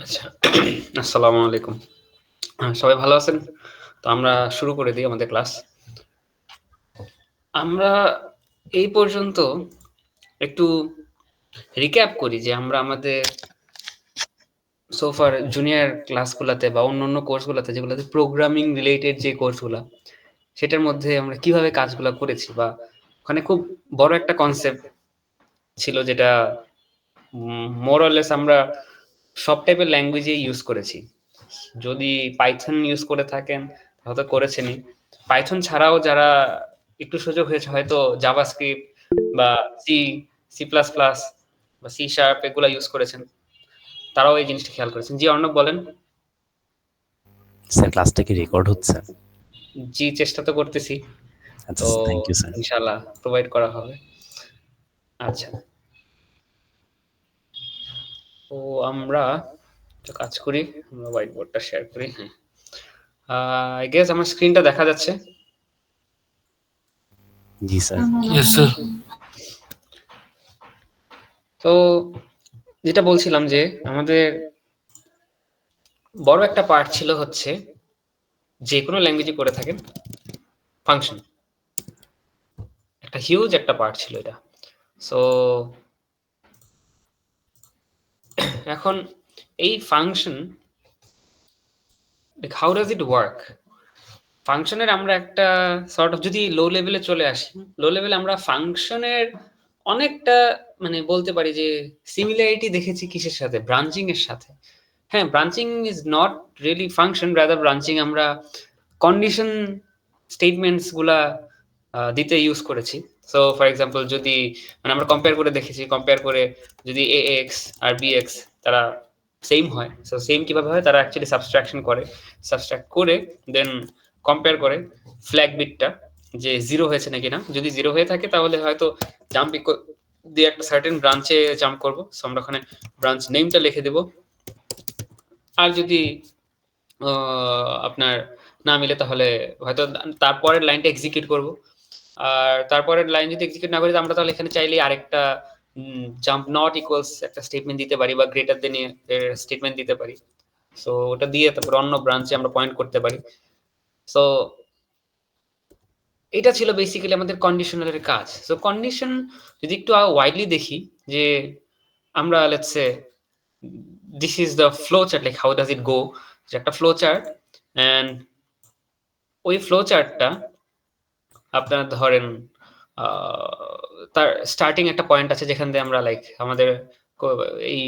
আচ্ছা, আসসালামু আলাইকুম। সবাই ভালো আছেন? তো আমরা শুরু করে দিই আমাদের ক্লাস। আমরা এই পর্যন্ত একটু রিক্যাপ করি যে আমরা আমাদের সো ফার জুনিয়র ক্লাসগুলাতে বা অন্যান্য কোর্সগুলাতে যেগুলাতে প্রোগ্রামিং রিলেটেড যে কোর্সগুলা, সেটার মধ্যে আমরা কিভাবে কাজগুলা করেছি বা ওখানে খুব বড় একটা কনসেপ্ট ছিল যেটা মোর অর লেস আমরা সব টাইপের ল্যাঙ্গুয়েজেই ইউজ করেছি। যদি পাইথন ইউজ করে থাকেন হয়তো করেছেনই। পাইথন ছাড়াও যারা একটু সুযোগ হয়েছে হয়তো জাভাস্ক্রিপ্ট বা সি, সি প্লাস প্লাস বা সি শার্প এগুলা ইউজ করেছেন। তারাও এই জিনিসটা খেয়াল করেছেন। জি অর্ণব বলেন। স্যার ক্লাসটা কি রেকর্ড হচ্ছে? জি চেষ্টা তো করতেছি। আচ্ছা, তো থ্যাংক ইউ স্যার। ইনশাআল্লাহ প্রোভাইড করা হবে। আচ্ছা। তো আমরা একটা কাজ করি। আমরা হোয়াইট বোর্ডটা শেয়ার করি। হ্যাঁ। আই গেস আমার স্ক্রিনটা দেখা যাচ্ছে। জি স্যার। Yes, sir. তো যেটা বলছিলাম যে আমাদের বড় একটা পার্ট ছিল হচ্ছে যেকোনো ল্যাঙ্গুয়েজে করে থাকেন ফাংশন। একটা হিউজ একটা পার্ট ছিল এটা। সো এখন এই function how does it work? ফাংশনের আমরা একটা সর্ট অফ যদি লো লেভেলে চলে আসি, লো লেভেলে আমরা ফাংশনের অনেকটা মানে বলতে পারি যে সিমিলারিটি দেখেছি কিসের সাথে? ব্রাঞ্চিং এর সাথে। হ্যাঁ, branching is not really function, rather branching আমরা কন্ডিশন স্টেটমেন্টস গুলা দিতে ইউজ করেছি। সো ফর এক্সাম্পল যদি মানে আমরা কম্পেয়ার করে দেখেছি, কম্পেয়ার করে যদি ax আর bx তারা সেম হয়, সো সেম কিভাবে হয় তারা অ্যাকচুয়ালি সাবস্ট্রাকশন করে, সাবস্ট্রাক্ট করে দেন কম্পেয়ার করে ফ্ল্যাগ বিটটা যে জিরো হয়েছে নাকি না। যদি জিরো হয়ে থাকে তাহলে হয়তো জাম্প দিয়ে একটা সার্টেন ব্রাঞ্চে জাম্প করব। সো আমরা ওখানে ব্রাঞ্চ নেমটা লিখে দেব। আর যদি আপনার না মিলে তাহলে হয়তো তারপরের লাইনটা এক্সিকিউট করব। আর তারপরের লাইন যদি এক্সিকিউট না করি আমরা তাহলে এখানে চাইলেই আরেকটা জাম্প নট ইকুয়ালস একটা স্টেটমেন্ট দিতে পারি বা গ্রেটার দেন এর স্টেটমেন্ট দিতে পারি। সো ওটা দিয়ে তারপর অন্য ব্রাঞ্চে আমরা পয়েন্ট করতে পারি। সো এটা ছিল বেসিক্যালি আমাদের কন্ডিশনালের কাজ। সো কন্ডিশন যদি একটু ওয়াইডলি দেখি যে আমরা let's say this is the flow chart, like how does it go, যে একটা ফ্লো চার্ট এন্ড ওই ফ্লো চার্টটা আপনার ধরেন তার স্টার্টিং একটা পয়েন্ট আছে যেখান দিয়ে আমরা লাইক আমাদের এই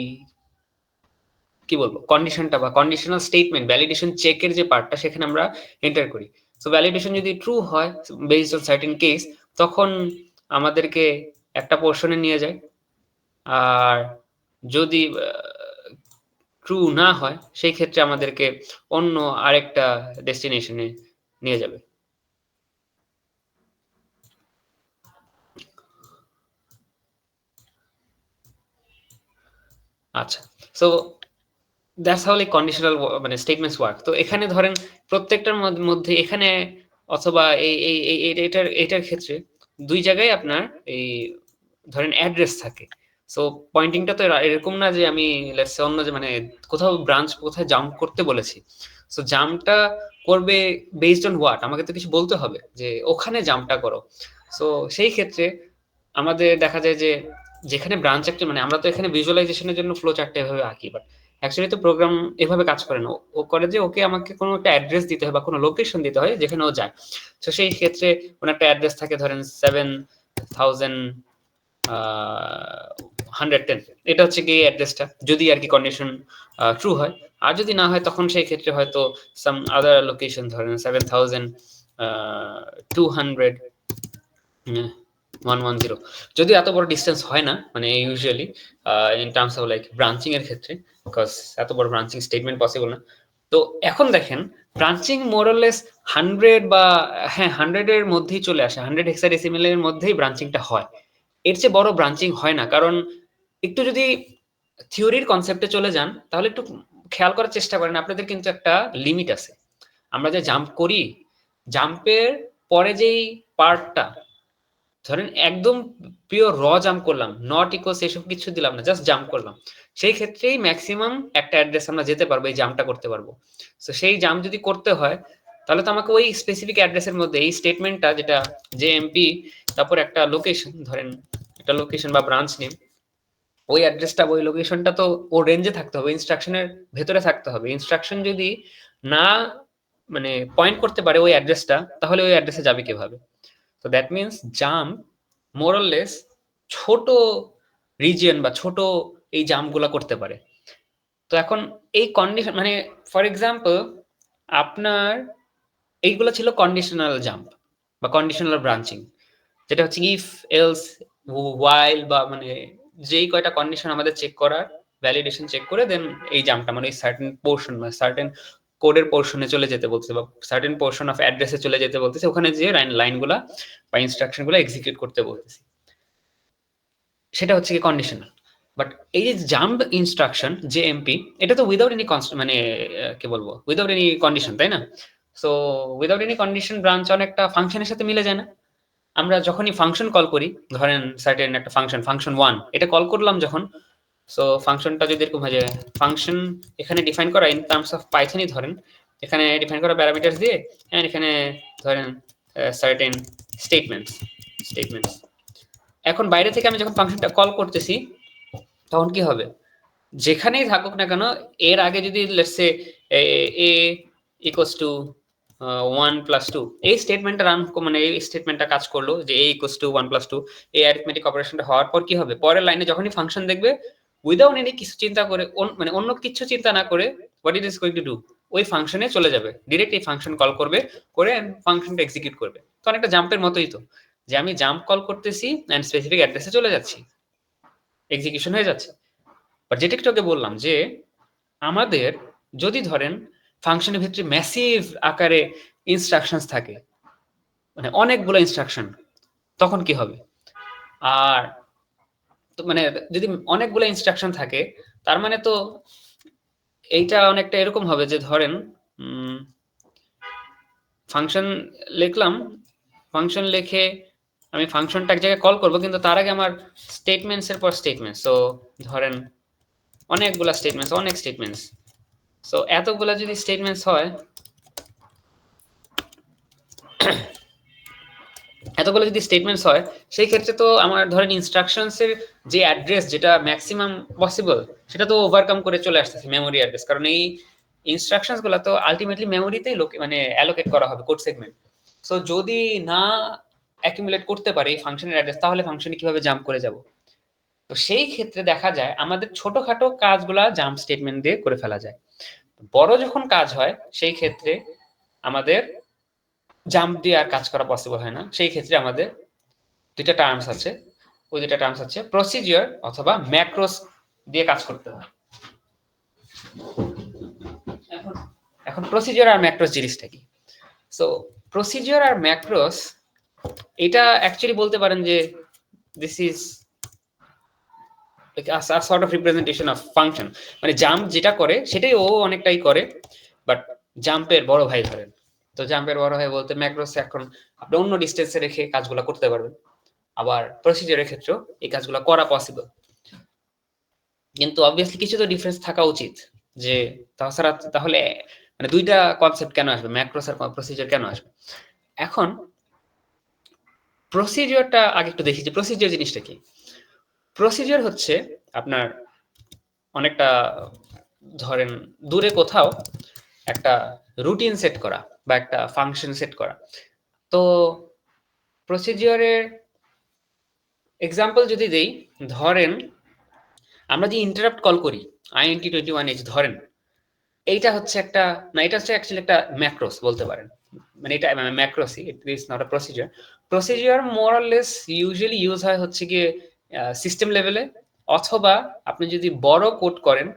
কি বলবো কন্ডিশনটা বা কন্ডিশনাল স্টেটমেন্ট ভ্যালিডেশন চেকের যে পার্টটা সেখানে আমরা এন্টার করি। সো ভ্যালিডেশন যদি ট্রু হয় বেসড অন সার্টেন কেস, তখন আমাদেরকে একটা পোর্শনে নিয়ে যায়। আর যদি ট্রু না হয় সেই ক্ষেত্রে আমাদেরকে অন্য আরেকটা ডেস্টিনেশনে নিয়ে যাবে। আচ্ছা, so that's how like conditional মানে স্টেটমেন্টস ওয়ার্ক। তো এখানে ধরেন প্রত্যেকটার মধ্যে এখানে অথবা এটার ক্ষেত্রে দুই জায়গায় আপনার এই ধরেন অ্যাড্রেস থাকে। সো পয়েন্টিংটা তো এরকম না যে আমি লেটস সে অন্য যে মানে কোথাও ব্রাঞ্চ কোথায় জাম্প করতে বলেছি। সো জাম্পটা করবে বেসড অন হোয়াট, আমাকে তো কিছু বলতে হবে যে ওখানে জাম্পটা করো। সো সেই ক্ষেত্রে আমাদের দেখা যায় যে যেখানে ব্রাঞ্চ একটা মানে আমরা তো এখানে ভিজুয়ালাইজেশনের জন্য ফ্লো চার্টটা এভাবে আঁকি, বাট অ্যাকচুয়ালি তো প্রোগ্রাম এভাবে কাজ করে না। ও করে যে ওকে আমাকে কোনো একটা অ্যাড্রেস দিতে হয় বা কোনো লোকেশন দিতে হয় যেখানে ও যায়। তো সেই ক্ষেত্রে কোনো একটা অ্যাড্রেস থাকে ধরেন 7,110, এটা হচ্ছে গিয়ে অ্যাড্রেসটা যদি আর কি কন্ডিশন ট্রু হয়। আর যদি না হয় তখন সেই ক্ষেত্রে হয়তো সাম আদার লোকেশন ধরেন 7,200 যদি এত বড় ডিস্টেন্স হয় না মানে usually in terms of like branching এর ক্ষেত্রে, বিকজ এত বড় ব্রাঞ্চিং স্টেটমেন্ট পসিবল না। তো এখন দেখেন ব্রাঞ্চিং মোর অর লেস 100 বা হ্যাঁ 100 এর মধ্যেই চলে আসে, 100 হেক্সাডেসিমেল এর মধ্যেই ব্রাঞ্চিংটা হয়। এর চেয়ে বড় ব্রাঞ্চিং হয় না, কারণ একটু যদি থিওরির কনসেপ্টে চলে যান তাহলে একটু খেয়াল করার চেষ্টা করেন আপনাদের কিন্তু একটা লিমিট আছে। আমরা যে জাম্প করি, জাম্পের পরে যেই পার্টটা ধরেন একদম পিওর র জাম্প করলাম, নট ইকুয়ালস এসব কিছু দিলাম না, জাস্ট জাম্প করলাম, সেই ক্ষেত্রেই ম্যাক্সিমাম একটা অ্যাড্রেস আমরা যেতে পারবো, এই জাম্পটা করতে পারবো। তো সেই জাম্প যদি করতে হয় তাহলে তো আমাকে ওই স্পেসিফিক অ্যাড্রেসের মধ্যে এই স্টেটমেন্টটা যেটা জেএমপি, তারপর একটা লোকেশন, ধরেন একটা লোকেশন বা ব্রাঞ্চ নেম, ওই অ্যাড্রেসটা ওই লোকেশনটা তো ও রেঞ্জে থাকতে হবে, ইনস্ট্রাকশনের ভেতরে থাকতে হবে। ইনস্ট্রাকশন যদি না মানে পয়েন্ট করতে পারে ওই অ্যাড্রেসটা, তাহলে ওই অ্যাড্রেসে যাবে কিভাবে? তো that means jump more or less ছোট রিজিয়ন বা ছোট এই জাম্পগুলো করতে পারে। তো এখন এই কন্ডিশন মানে ফর এক্সাম্পল আপনার এইগুলো ছিল কন্ডিশনাল জাম্প বা কন্ডিশনাল ব্রাঞ্চিং, যেটা হচ্ছে ইফ এলস ওয়াইল বা মানে যেই কয়টা কন্ডিশন আমাদের চেক করার, ভ্যালিডেশন চেক করে দেন এই জাম্পটা মানে সার্টেন পোর্শন বা সার্টেন কোডের পোর্শনে চলে যেতে বলছে বা সার্টেন পোর্শন অফ অ্যাড্রেসে চলে যেতে বলতেছে, ওখানে যে লাইনগুলা বা ইনস্ট্রাকশনগুলো এক্সিকিউট করতে বলতেছে, সেটা হচ্ছে কি কন্ডিশনাল। বাট এই যে জাম্প ইনস্ট্রাকশন জেএমপি, এটা তো উইদাউট এনি মানে কি বলবো, উইদাউট এনি কন্ডিশন, তাই না? So without any condition branch অনেকটা ফাংশনের সাথে মিলে যায় না? আমরা যখনই ফাংশন কল করি, ধরেন সার্টেন একটা ফাংশন 1, এটা কল করলাম যখন, সো ফাংশনটা যদি এরকম হয় যে ফাংশন এখানে ডিফাইন করা ইন টার্মস অফ পাইথনই, ধরেন এখানে ডিফাইন করা প্যারামিটারস দিয়ে এন্ড এখানে ধরেন সার্টেন স্টেটমেন্টস। এখন বাইরে থেকে আমি যখন ফাংশনটা কল করতেছি তখন কি হবে, যেখানেই থাকুক না কেন এর আগে যদি let's say A equals to 1+2 এই স্টেটমেন্টটা রান মানে এই স্টেটমেন্টটা কাজ করলো যে a ইকুয়ালস টু 1+2, এই অ্যারিথমেটিক অপারেশনটা হওয়ার পর কি হবে, পরের লাইনে যখনই ফাংশন দেখবে উইদাউট এনি কিছু চিন্তা করে মানে অন্য কিছু চিন্তা না করে what it is going to do, ওই ফাংশনে চলে যাবে, ডিরেক্ট এই ফাংশন কল করবে, করে ফাংশনটা এক্সিকিউট করবে। তো অনেকটা জাম্পের মতোই তো, যে আমি জাম্প কল করতেছি এন্ড স্পেসিফিক অ্যাড্রেসে চলে যাচ্ছি, এক্সিকিউশন হয়ে যাচ্ছে। বাট যেটা একটু আগে বললাম যে আমাদের যদি ধরেন ফাংশনের ভিতরে ম্যাসিভ আকারে ইনস্ট্রাকশনস থাকে, মানে অনেকগুলো ইনস্ট্রাকশন, তখন কি হবে? আর তো মানে যদি অনেকগুলো ইনস্ট্রাকশন থাকে তার মানে তো এইটা অনেকটা এরকম হবে যে ধরেন ফাংশন লিখলাম, ফাংশন লিখে আমি ফাংশনটা এক জায়গায় কল করব, কিন্তু তার আগে আমার স্টেটমেন্টস এর পর স্টেটমেন্ট, সো ধরেন অনেকগুলা স্টেটমেন্টস, অনেক স্টেটমেন্টস, সো এতগুলা যদি স্টেটমেন্টস হয়, এতগুলো যদি স্টেটমেন্টস হয়, সেই ক্ষেত্রে তো আমার ধরেন ইনস্ট্রাকশনস এর যে অ্যাড্রেস যেটা ম্যাক্সিমাম পসিবল, সেটা তো ওভারকাম করে চলে আসতেছে মেমোরি অ্যাড্রেস, কারণ এই ইনস্ট্রাকশনস গুলো তো আলটিমেটলি মেমোরিতেই মানে অ্যালোকেট করা হবে কোড সেগমেন্ট। সো যদি না অ্যাকুমুলেট করতে পারে এই ফাংশনের অ্যাড্রেস, তাহলে ফাংশনে কিভাবে জাম্প করে যাব? তো সেই ক্ষেত্রে দেখা যায় আমাদের ছোটখাটো কাজগুলা জাম্প স্টেটমেন্ট দিয়ে করে ফেলা যায়। বড় যখন কাজ হয় সেই ক্ষেত্রে আমাদের জাম্প দিয়ে আর কাজ করা পসিবল হয় না। সেই ক্ষেত্রে আমাদের দুইটা টার্মস আছে, ওই দুইটা টার্মস হচ্ছে প্রসিজিওর অথবা ম্যাক্রোস দিয়ে কাজ করতে হয়। এখন প্রসিজিওর আর ম্যাক্রোস জিনিসটা কি? সো প্রসিজিওর আর ম্যাক্রোস এটা অ্যাকচুয়ালি বলতে পারেন যে this is like a sort of representation of function, মানে জাম্প যেটা করে সেটাই ও অনেকটাই করে, বাট জাম্পের বড় ভাই ধরেন। তো জাম্পের বড় ভাই বলতে ম্যাক্রোস এখন আপনি অন্য ডিস্টেন্সে রেখে কাজগুলো করতে পারবেন, আবার প্রসিজারের ক্ষেত্রেও এই কাজগুলো করা পসিবল। কিন্তু অবভিয়াসলি কিছু তো ডিফারেন্স থাকা উচিত, যে তাছাড়া তাহলে মানে দুইটা কনসেপ্ট কেন আসবে, ম্যাক্রোস আর প্রসিজার কেন আসবে? এখন প্রসিজারটা আগে একটু দেখি যে প্রসিজার জিনিসটা কি। প্রসিজার হচ্ছে আপনার অনেকটা ধরেন দূরে কোথাও একটা রুটিন সেট করা বা একটা ফাংশন সেট করা। তো প্রসিজিওরের এক্সাম্পল যদি দেই, ধরেন আমরা যে ইন্টারাপ্ট কল করি INT21H, ধরেন এইটা হচ্ছে একটা, না এটা হচ্ছে অ্যাকচুয়ালি একটা ম্যাক্রোস বলতে পারেন, মানে এটা ম্যাক্রোসই, it is not a procedure. Procedure more or less usually use হয় হচ্ছে গিয়ে সিস্টেম লেভেলে, অথবা আপনি যদি বড় কোড করেন,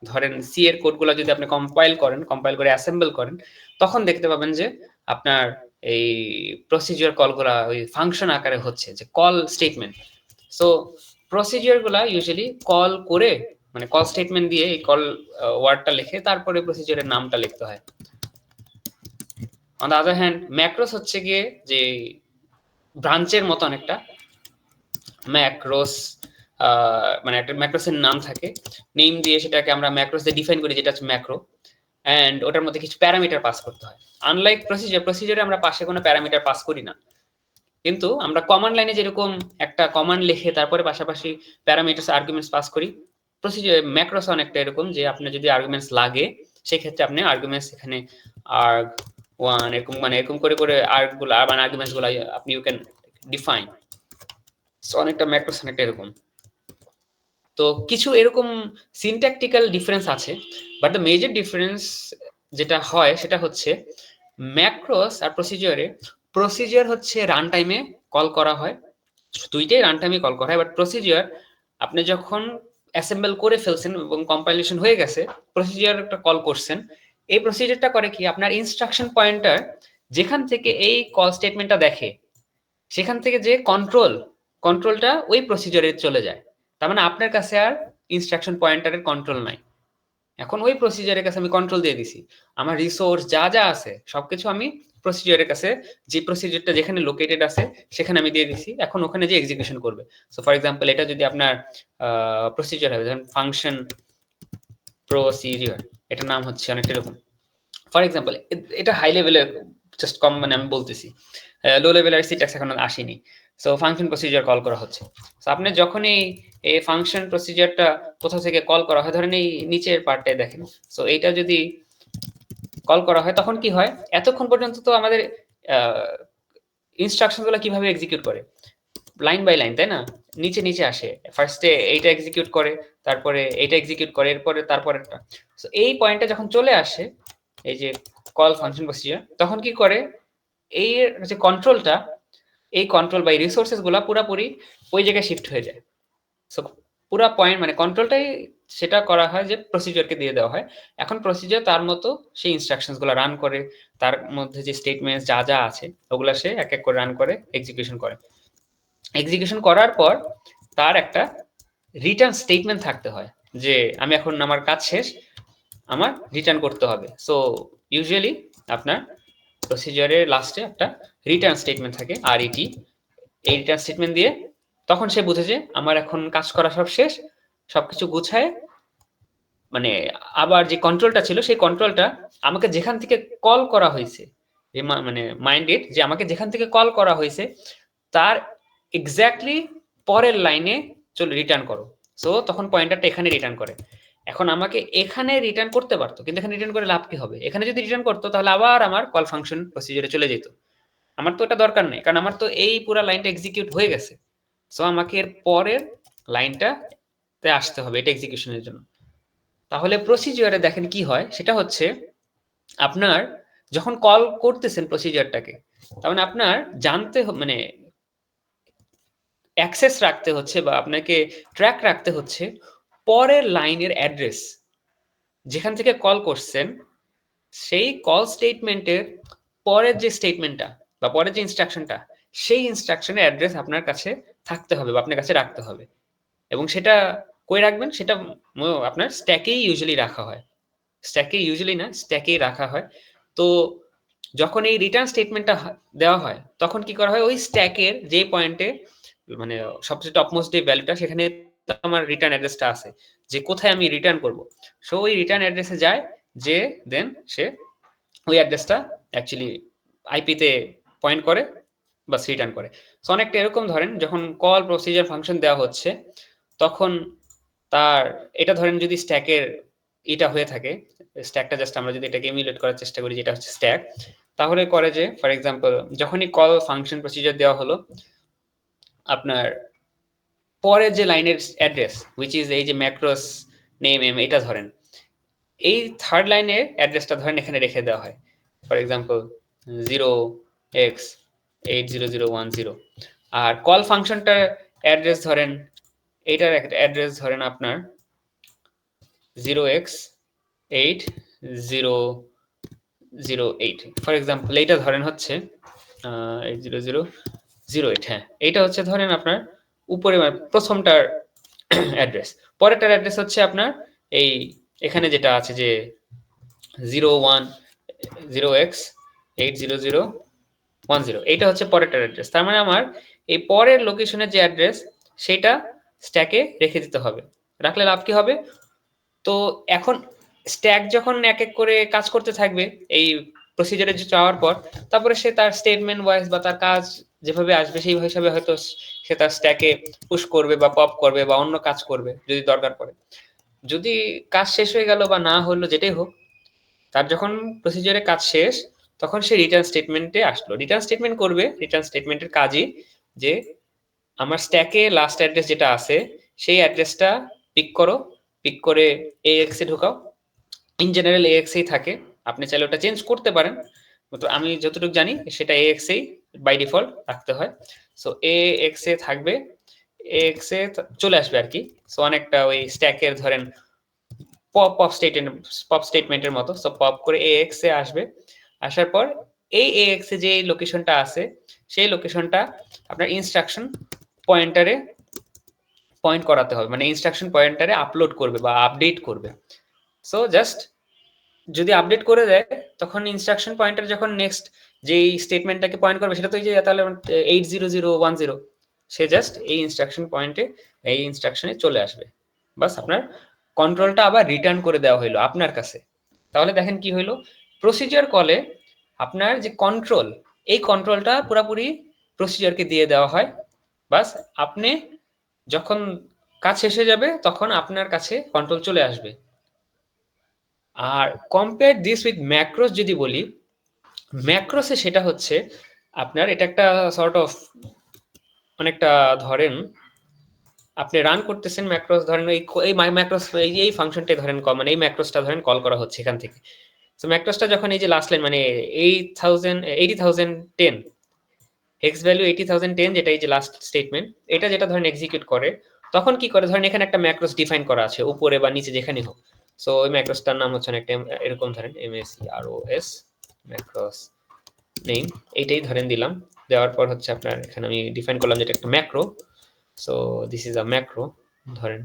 ধরেন সি এর কোডগুলো যদি আপনি কম্পাইল করে অ্যাসেম্বল করেন, তখন দেখতে পাবেন যে আপনার এই প্রসিজিওর কলগুলা ওই ফাংশন আকারে হচ্ছে, যে কল স্টেটমেন্ট। সো প্রসিজিওর গুলা ইউজুয়ালি কল করে মানে কল স্টেটমেন্ট দিয়ে এই কল ওয়ার্ডটা লিখে তারপরে প্রসিজিওরের নামটা লিখতে হয়। On the other hand macOS হচ্ছে গিয়ে যে ব্রাঞ্চের মতো অনেকটা, ম্যাক্রোস, মানে একটা ম্যাক্রোসের নাম থাকে, নেম দিয়ে সেটাকে আমরা ম্যাক্রোস দিয়ে ডিফাইন করি যেটা হচ্ছে ম্যাক্রো, অ্যান্ড ওটার মধ্যে কিছু প্যারামিটার পাস করতে হয়। আনলাইক প্রসিজারে আমরা পাশে কোনো প্যারামিটার পাস করি না, কিন্তু আমরা কমান্ড লাইনে যেরকম একটা কমান্ড লিখে তারপরে পাশাপাশি প্যারামিটারস আর্গুমেন্টস পাস করি, প্রসিজার ম্যাক্রোস অনেকটা এরকম যে আপনার যদি আর্গুমেন্টস লাগে সেই ক্ষেত্রে আপনি আর্গুমেন্টস এখানে আর্গ ওয়ান এরকম মানে এরকম করে করে আর্গুলো মানে আর্গুমেন্টস গুলো আপনি ইউ ক্যান ডিফাইন। সো অনেকটা ম্যাক্রোস অনেকটা এরকম। তো কিছু এরকম সিনট্যাকটিক্যাল ডিফারেন্স আছে, বাট দ্য মেজর ডিফারেন্স যেটা হয় সেটা হচ্ছে ম্যাক্রোস আর প্রসিজার হচ্ছে রান টাইমে কল করা হয়, দুইটাই রান টাইমে কল করা হয়, বাট প্রসিজার আপনি যখন অ্যাসেম্বল করে ফেলছেন এবং কম্পাইলেশন হয়ে গেছে, প্রসিজার একটা কল করছেন, এই প্রসিজারটা করে কি আপনার ইনস্ট্রাকশন পয়েন্টার যেখান থেকে এই কল স্টেটমেন্টটা দেখে সেখান থেকে যে কন্ট্রোলটা ওই প্রসিজারে চলে যায়। তার মানে আপনার কাছে আর ইনস্ট্রাকশন পয়েন্টারের কন্ট্রোল নাই, এখন ওই প্রসিজারের কাছে আমি কন্ট্রোল দিয়ে দিছি, আমার রিসোর্স যা যা আছে সবকিছু আমি প্রসিজারের কাছে, যে প্রসিজারটা যেখানে লোকেটেড আছে সেখানে আমি দিয়ে দিছি, এখন ওখানে যে এক্সিকিউশন করবে। সো ফর এক্সাম্পল এটা যদি আপনার প্রসিজার হবে, যেমন ফাংশন প্রসিজার, এটার নাম হচ্ছে অনেকটা এরকম। ফর এক্সাম্পল এটা হাই লেভেলের জাস্ট কম মানে আমি বলতেছি, লো লেভেলের সিনট্যাক্স এখন আসেনি। সো ফাংশন প্রসিজার কল করা হচ্ছে, সো আপনি যখন এই ফাংশন প্রসিজারটা কোথাও থেকে কল করা হয়, ধরেন এই নিচের পার্টটায় দেখেন, সো এইটা যদি কল করা হয় তখন কি হয়, এতক্ষণ পর্যন্ত তো আমাদের ইনস্ট্রাকশনগুলো কিভাবে এক্সিকিউট করে লাইন বাই লাইন, তাই না, নিচে নিচে আসে, ফার্স্টে এইটা এক্সিকিউট করে, তারপরে এইটা এক্সিকিউট করে, এরপরে তারপরেরটা। সো এই পয়েন্টে যখন চলে আসে এই যে কল ফাংশন প্রসিজার, তখন কি করে এই যে কন্ট্রোলটা, এই কন্ট্রোল বা এই রিসোর্সেস গুলা পুরোপুরি ওই জায়গায় শিফট হয়ে যায়। সো পুরো পয়েন্ট মানে কন্ট্রোলটাই সেটা করা হয় যে প্রসিজারকে দিয়ে দেওয়া হয়, এখন প্রসিজার তার মতো সেই ইনস্ট্রাকশনস গুলো রান করে, তার মধ্যে যে স্টেটমেন্টস যা যা আছে ওগুলা সে এক এক করে রান করে এক্সিকিউশন করে। এক্সিকিউশন করার পর তার একটা রিটার্ন স্টেটমেন্ট থাকতে হয় যে আমি এখন আমার কাজ শেষ, আমার রিটার্ন করতে হবে। সো ইউজুয়ালি আপনার প্রসিজারের লাস্টে একটা রিটার্ন স্টেটমেন্ট থাকে আরইটি, এই রিটার্ন স্টেটমেন্ট দিয়ে তখন সে বুঝে যে আমার এখন কাজ করা সব শেষ, সবকিছু গুছায়, মানে আবার যে কন্ট্রোলটা ছিল সেই কন্ট্রোলটা আমাকে যেখান থেকে কল করা হয়েছে, মানে মাইন্ডেড যে আমাকে যেখান থেকে কল করা হয়েছে তার এক্স্যাক্টলি পরের লাইনে চলে রিটার্ন করো। সো তখন পয়েন্টারটা এখানে রিটার্ন করে, এখন আমাকে এখানে রিটার্ন করতে পারতো, কিন্তু এখানে রিটার্ন করে লাভ কি হবে, এখানে যদি রিটার্ন করতো তাহলে আবার আমার কল ফাংশন প্রসিজারে চলে যেত, আমার তো এটা দরকার নেই, কারণ আমার তো এই পুরো লাইনটা এক্সিকিউট হয়ে গেছে। সো আমাকে এর পরের লাইনটাতে আসতে হবে এটা এক্সিকিউশনের জন্য। তাহলে প্রসিজারে দেখেন কি হয়, সেটা হচ্ছে আপনার যখন কল করতেছেন প্রসিজারটাকে, তার মানে আপনার জানতে মানে অ্যাক্সেস রাখতে হচ্ছে বা আপনাকে ট্র্যাক রাখতে হচ্ছে পরের লাইনের অ্যাড্রেস, যেখান থেকে কল করছেন সেই কল স্টেটমেন্টের পরের যে স্টেটমেন্টটা বা পরের যে ইনস্ট্রাকশনটা, সেই ইনস্ট্রাকশনের অ্যাড্রেস আপনার কাছে থাকতে হবে বা আপনার কাছে রাখতে হবে, এবং সেটা কই রাখবেন, সেটা আপনার স্ট্যাকেই ইউজুয়ালি রাখা হয়, স্ট্যাকেই রাখা হয়। তো যখন এই রিটার্ন স্টেটমেন্টটা দেওয়া হয় তখন কি করা হয়, ওই স্ট্যাকের যে পয়েন্টে মানে সবচেয়ে টপমোস্ট যে ভ্যালুটা, সেখানে আমার রিটার্ন অ্যাড্রেসটা আছে যে কোথায় আমি রিটার্ন করব। সো ওই রিটার্ন অ্যাড্রেসে যায়, যে দেন সে ওই অ্যাড্রেসটা অ্যাকচুয়ালি আইপিতে পয়েন্ট করে বা রিটার্ন করে। সো অনেকটা এরকম ধরেন যখন কল প্রসিজার ফাংশন দেওয়া হচ্ছে তখন তার এটা ধরেন যদি স্ট্যাকের এটা হয়ে থাকে, স্ট্যাকটা জাস্ট আমরা যদি এটাকে ইমিউলেট করার চেষ্টা করি যেটা হচ্ছে স্ট্যাক, তাহলে করে যে ফর এক্সাম্পল যখনই কল ফাংশন প্রসিজার দেওয়া হলো, আপনার পরের যে লাইনের অ্যাড্রেস হুইচ ইজ এই যে ম্যাক্রোস নেম এম, এটা ধরেন এই থার্ড লাইনের অ্যাড্রেসটা ধরেন এখানে রেখে দেওয়া হয়, ফর এক্সাম্পল 0x80010, আর কল ফাংশনটার অ্যাড্রেস ধরেন এইটার অ্যাড্রেস ধরেন আপনার 0x8008, ফর এক্সাম্পল এইটা ধরেন হচ্ছে 80008, হ্যাঁ এইটা হচ্ছে ধরেন আপনার উপরে প্রথমটার অ্যাড্রেস, পরেরটার অ্যাড্রেস হচ্ছে আপনার এই এখানে যেটা আছে যে 0x80080010, এইটা হচ্ছে পরেরটার অ্যাড্রেস। তার মানে আমার এই পরের লোকেশনের যে অ্যাড্রেস সেটা স্ট্যাকে রেখে দিতে হবে। রাখলে লাভ কি হবে? তো এখন স্ট্যাক যখন এক এক করে কাজ করতে থাকবে এই প্রসিজারে যাওয়ার পর, তারপরে সে তার স্টেটমেন্ট ওয়াইজ বা তার কাজ যেভাবে আসবে সেই হিসাবে হয়তো সে তার স্ট্যাকে পুশ করবে বা পপ করবে বা অন্য কাজ করবে যদি দরকার পড়ে। যদি কাজ শেষ হয়ে গেল বা না হলো যেটাই হোক, তার যখন প্রসিজারে কাজ শেষ তখন সে রিটার্ন স্টেটমেন্টে আসলো। রিটার্ন স্টেটমেন্ট করবে, রিটার্ন স্টেটমেন্টের কাজই যে আমার স্ট্যাকে লাস্ট অ্যাড্রেস যেটা আছে সেই অ্যাড্রেসটা পিক করো, পিক করে AX এ ঢোকাও। ইন জেনারেল AX এই থাকে, আপনি চাইলে ওটা চেঞ্জ করতে পারেন, তো আমি যতটুকু জানি সেটা AX এই বাই ডিফল্ট রাখতে হয়। সো AX এ থাকবে, AX এ চলে আসবে আর কি। সো অনেকটা ওই স্ট্যাকের ধরেন পপ স্টেটমেন্টের মতো। সো পপ করে AX এ আসবে, আসার পর এই AX এ যে লোকেশনটা আছে সেই লোকেশনটা আপনার ইনস্ট্রাকশন পয়েন্টারে পয়েন্ট করাতে হবে, মানে ইনস্ট্রাকশন পয়েন্টারে আপলোড করবে বা আপডেট করবে। সো জাস্ট যদি আপডেট করে দেয় তখন ইনস্ট্রাকশন পয়েন্টার যখন নেক্সট যেই স্টেটমেন্টটাকে পয়েন্ট করবে সেটা তো এই যে তাহলে 80010, সে জাস্ট এই ইনস্ট্রাকশন পয়েন্টে এই ইনস্ট্রাকশনে চলে আসবে। বাস আপনার কন্ট্রোলটা আবার রিটার্ন করে দেওয়া হইলো আপনার কাছে। তাহলে দেখেন কি হইলো, প্রসিজার কলে আপনার যে কন্ট্রোল, এই কন্ট্রোলটা পুরোপুরি প্রসিজারকে দিয়ে দেওয়া হয়। বাস আপনি যখন কাজ শেষ হয়ে যাবে তখন আপনার কাছে কন্ট্রোল চলে আসবে। আর কম্পেয়ার দিস উইথ ম্যাক্রোস যদি বলি, ম্যাক্রোসে সেটা হচ্ছে আপনার এটা একটা সর্ট অফ অনেকটা ধরেন আপনি রান করতেছেন ম্যাক্রোস, ধরেন এই ম্যাক্রোস এই ফাংশনটাই ধরেন মানে এই ম্যাক্রোসটা ধরেন কল করা হচ্ছে এখান থেকে। সো ম্যাক্রোসটা যখন এই যে লাস্ট লাইন মানে 80,010 এক্স ভ্যালু 80,010 যেটা এই যে লাস্ট স্টেটমেন্ট, এটা যেটা ধরেন এক্সিকিউট করে তখন কি করে, ধরেন এখানে একটা ম্যাক্রোস ডিফাইন করা আছে উপরে বা নিচে যেখানে হোক। সো ওই ম্যাক্রোসটার নাম হচ্ছে একটা এরকম ধরেন MACROS ম্যাক্রোস নেম, এইটাই ধরেন দিলাম। দেওয়ার পর হচ্ছে আপনার এখানে আমি ডিফাইন করলাম যেটা একটা macro. So this is a macro, ধরেন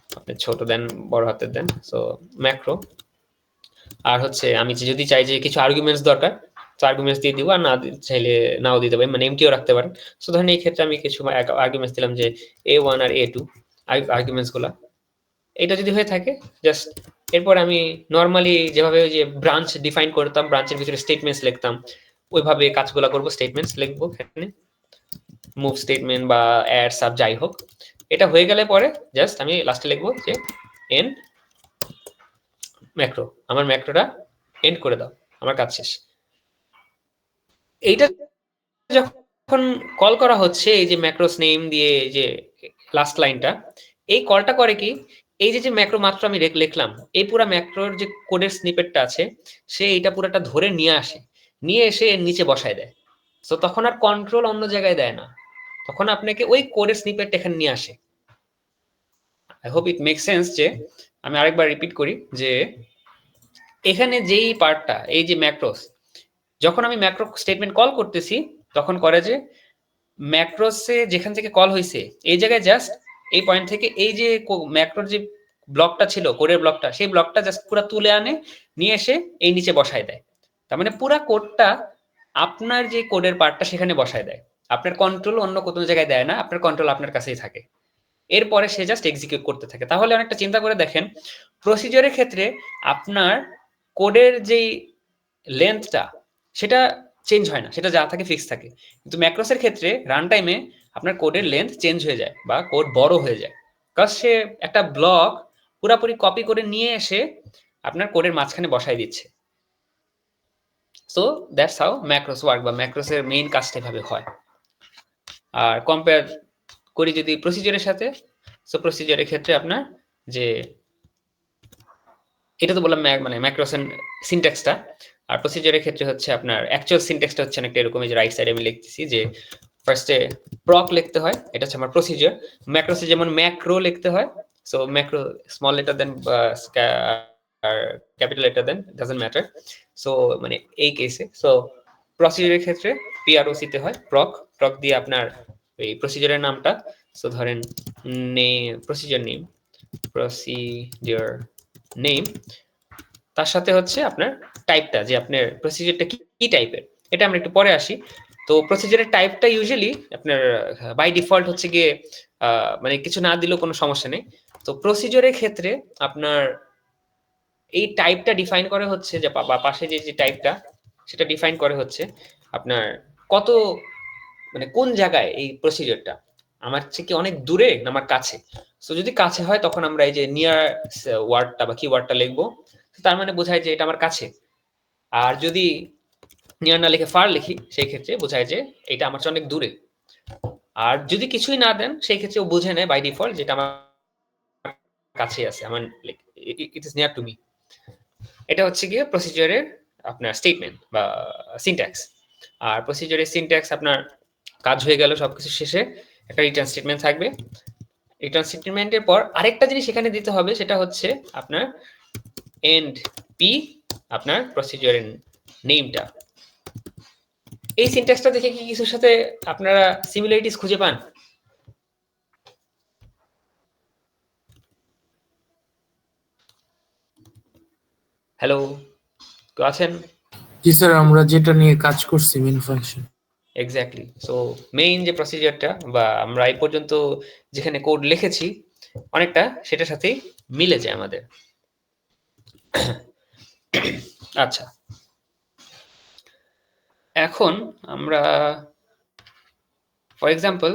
আপনি ছোট দেন বড় হাতের দেন, সো ম্যাক্রো। আর হচ্ছে আমি যদি চাই যে কিছু আর্গুমেন্টস দরকার, তো আর্গুমেন্টস দিয়ে দিব, আর না চাইলে নাও দিতে পারি, মানে এমটিও রাখতে পারেন। সো ধরেন এই ক্ষেত্রে আমি কিছু আর্গুমেন্টস দিলাম যে A1 আর A2 আর্গুমেন্টস গুলা। এটা যদি হয়ে থাকে জাস্ট এরপর আমি নর্মালি যেভাবে ওই যে ব্রাঞ্চ ডিফাইন করতাম, ব্রাঞ্চের ভিতরে স্টেটমেন্টস লিখতাম, ওইভাবে কাজগুলো করব। স্টেটমেন্টস লিখবো এখানে, মুভ স্টেটমেন্ট বা অ্যাড সাব যাই হোক। এটা হয়ে গেলে পরে জাস্ট আমি লাস্টে লিখবো যে এন্ড ম্যাক্রো, আমার ম্যাক্রোটা এন্ড করে দাও, আমার কাজ শেষ। এইটা যখন কল করা হচ্ছে এই যে ম্যাক্রোস নেম দিয়ে যে লাস্ট লাইনটা, এই কলটা করে কি, এই যে ম্যাক্রো মাত্র আমি লিখলাম এই পুরো ম্যাক্রোর যে কোডের স্নিপেটটা আছে সে এটা পুরোটা ধরে নিয়ে আসে, নিয়ে এসে এর নিচে বসায় দেয়। সো তখন আর কন্ট্রোল অন্য জায়গায় দেয় না, তখন আপনাকে ওই কোডের স্নিপেট এখানে নিয়ে আসে। I hope it make sense. যে আমি আরেকবার রিপিট করি যে এখানে যেই পার্টটা এই যে ম্যাক্রোস, যখন আমি ম্যাক্রো স্টেটমেন্ট কল করতেছি তখন করে যে ম্যাক্রোসে যেখান থেকে কল হয়েছে এই জায়গায় জাস্ট এই পয়েন্ট থেকে এই যে ম্যাক্রোর যে ব্লকটা ছিল কোডের ব্লকটা, সেই ব্লকটা জাস্ট পুরো তুলে আনে, নিয়ে এসে এই নিচে বসায় দেয়। তার মানে পুরো কোডটা আপনার যে কোডের পার্টটা সেখানে বসায় দেয়, আপনার কন্ট্রোল অন্য কোনো জায়গায় দেয় না, আপনার কন্ট্রোল আপনার কাছেই থাকে। এরপরে সে জাস্ট এক্সিকিউট করতে থাকে। তাহলে অনেকটা চিন্তা করে দেখেন, প্রসিজারের ক্ষেত্রে আপনার কোডের যেই লেন্থটা সেটা চেঞ্জ হয় না, সেটা যা থাকে ফিক্স থাকে। কিন্তু ম্যাক্রোসের ক্ষেত্রে রান টাইমে আপনার কোডের লেন্থ চেঞ্জ হয়ে যায় বা কোড বড় হয়ে যায়, কারণ সে একটা ব্লক পুরাপুরি কপি করে নিয়ে এসে আপনার কোডের মাঝখানে বসাই দিচ্ছে। So that's how macOS work, বা ম্যাক্রোসের মেইন কাজটা এভাবে হয়। আর কম্পেয়ার করি যদি প্রসিজারের সাথে, সো প্রসিজারের ক্ষেত্রে আপনার যে এটা তো বললাম মানে ম্যাক্রোসের সিনট্যাক্সটা, আর প্রসিজারের ক্ষেত্রে হচ্ছে আপনার অ্যাকচুয়াল সিনট্যাক্সটা হচ্ছে অনেকটা এরকম, যে রাইট সাইডে আমি লিখতেছি যে ফার্স্টে প্রক লিখতে হয়, এটা হচ্ছে আমার প্রসিজার। ম্যাক্রোসে যেমন ম্যাক্রো লিখতে হয়, so macro small letter then capital letter then doesn't matter. So মানে এই কেসে সো প্রসিজারের ক্ষেত্রে PROC তে হয় প্রক, প্রক দিয়ে আপনার এই প্রসিজারের নামটা, সো ধরেন প্রসিজার নেম, তার সাথে হচ্ছে আপনার টাইপটা, যে আপনার প্রসিজারটা কি টাইপের, এটা আমরা একটু পরে আসি। তো প্রসিজারের টাইপটা ইউজুয়ালি আপনার বাই ডিফল্ট হচ্ছে গিয়ে মানে কিছু না দিলেও কোনো সমস্যা নেই। তো প্রসিডিউরের ক্ষেত্রে আপনার এই টাইপটা ডিফাইন করে হচ্ছে যে পাশে যে টাইপটা সেটা ডিফাইন করে হচ্ছে আপনার কত মানে কোন জায়গায় এই প্রসিডিউরটা আমার হচ্ছে কি অনেক দূরে না আমার কাছে। সো যদি কাছে হয় তখন আমরা এই যে নিয়ার ওয়ার্ডটা বা কিওয়ার্ডটা লিখবো, তার মানে বোঝায় যে এটা আমার কাছে। আর যদি নিয়ার না লিখে ফার লিখি সেই ক্ষেত্রে বোঝায় যে এটা আমার চেয়ে অনেক দূরে। আর যদি কিছুই না দেন সেই ক্ষেত্রে ও বুঝে নেয় বাই ডিফল্ট যেটা আমার কাছে আছে, আমার it is near to me. এটা হচ্ছে গিয়ে প্রসিডিউরের আপনার স্টেটমেন্ট বা সিনট্যাক্স। আর প্রসিডিউরের সিনট্যাক্স আপনার কাজ হয়ে গেল, সবকিছু শেষে একটা রিটার্ন স্টেটমেন্ট থাকবে। রিটার্ন স্টেটমেন্টের পর আরেকটা জিনিস এখানে দিতে হবে, সেটা হচ্ছে আপনার এন্ড পি আপনার প্রসিডিউরের নেমটা। এই সিনট্যাক্সটা দেখে কি কিছুর সাথে আপনারা সিমিলারিটিস খুঁজে পান? হ্যালো, কেউ আছেন? জি স্যার, আমরা যেটা নিয়ে কাজ করছি main function. Exactly. So main যে প্রসিডিউরটা বা আমরা এই পর্যন্ত যেখানে কোড লিখেছি অনেকটা সেটার সাথেই মিলে যায় আমাদের। আচ্ছা, এখন আমরা ফর এক্সাম্পল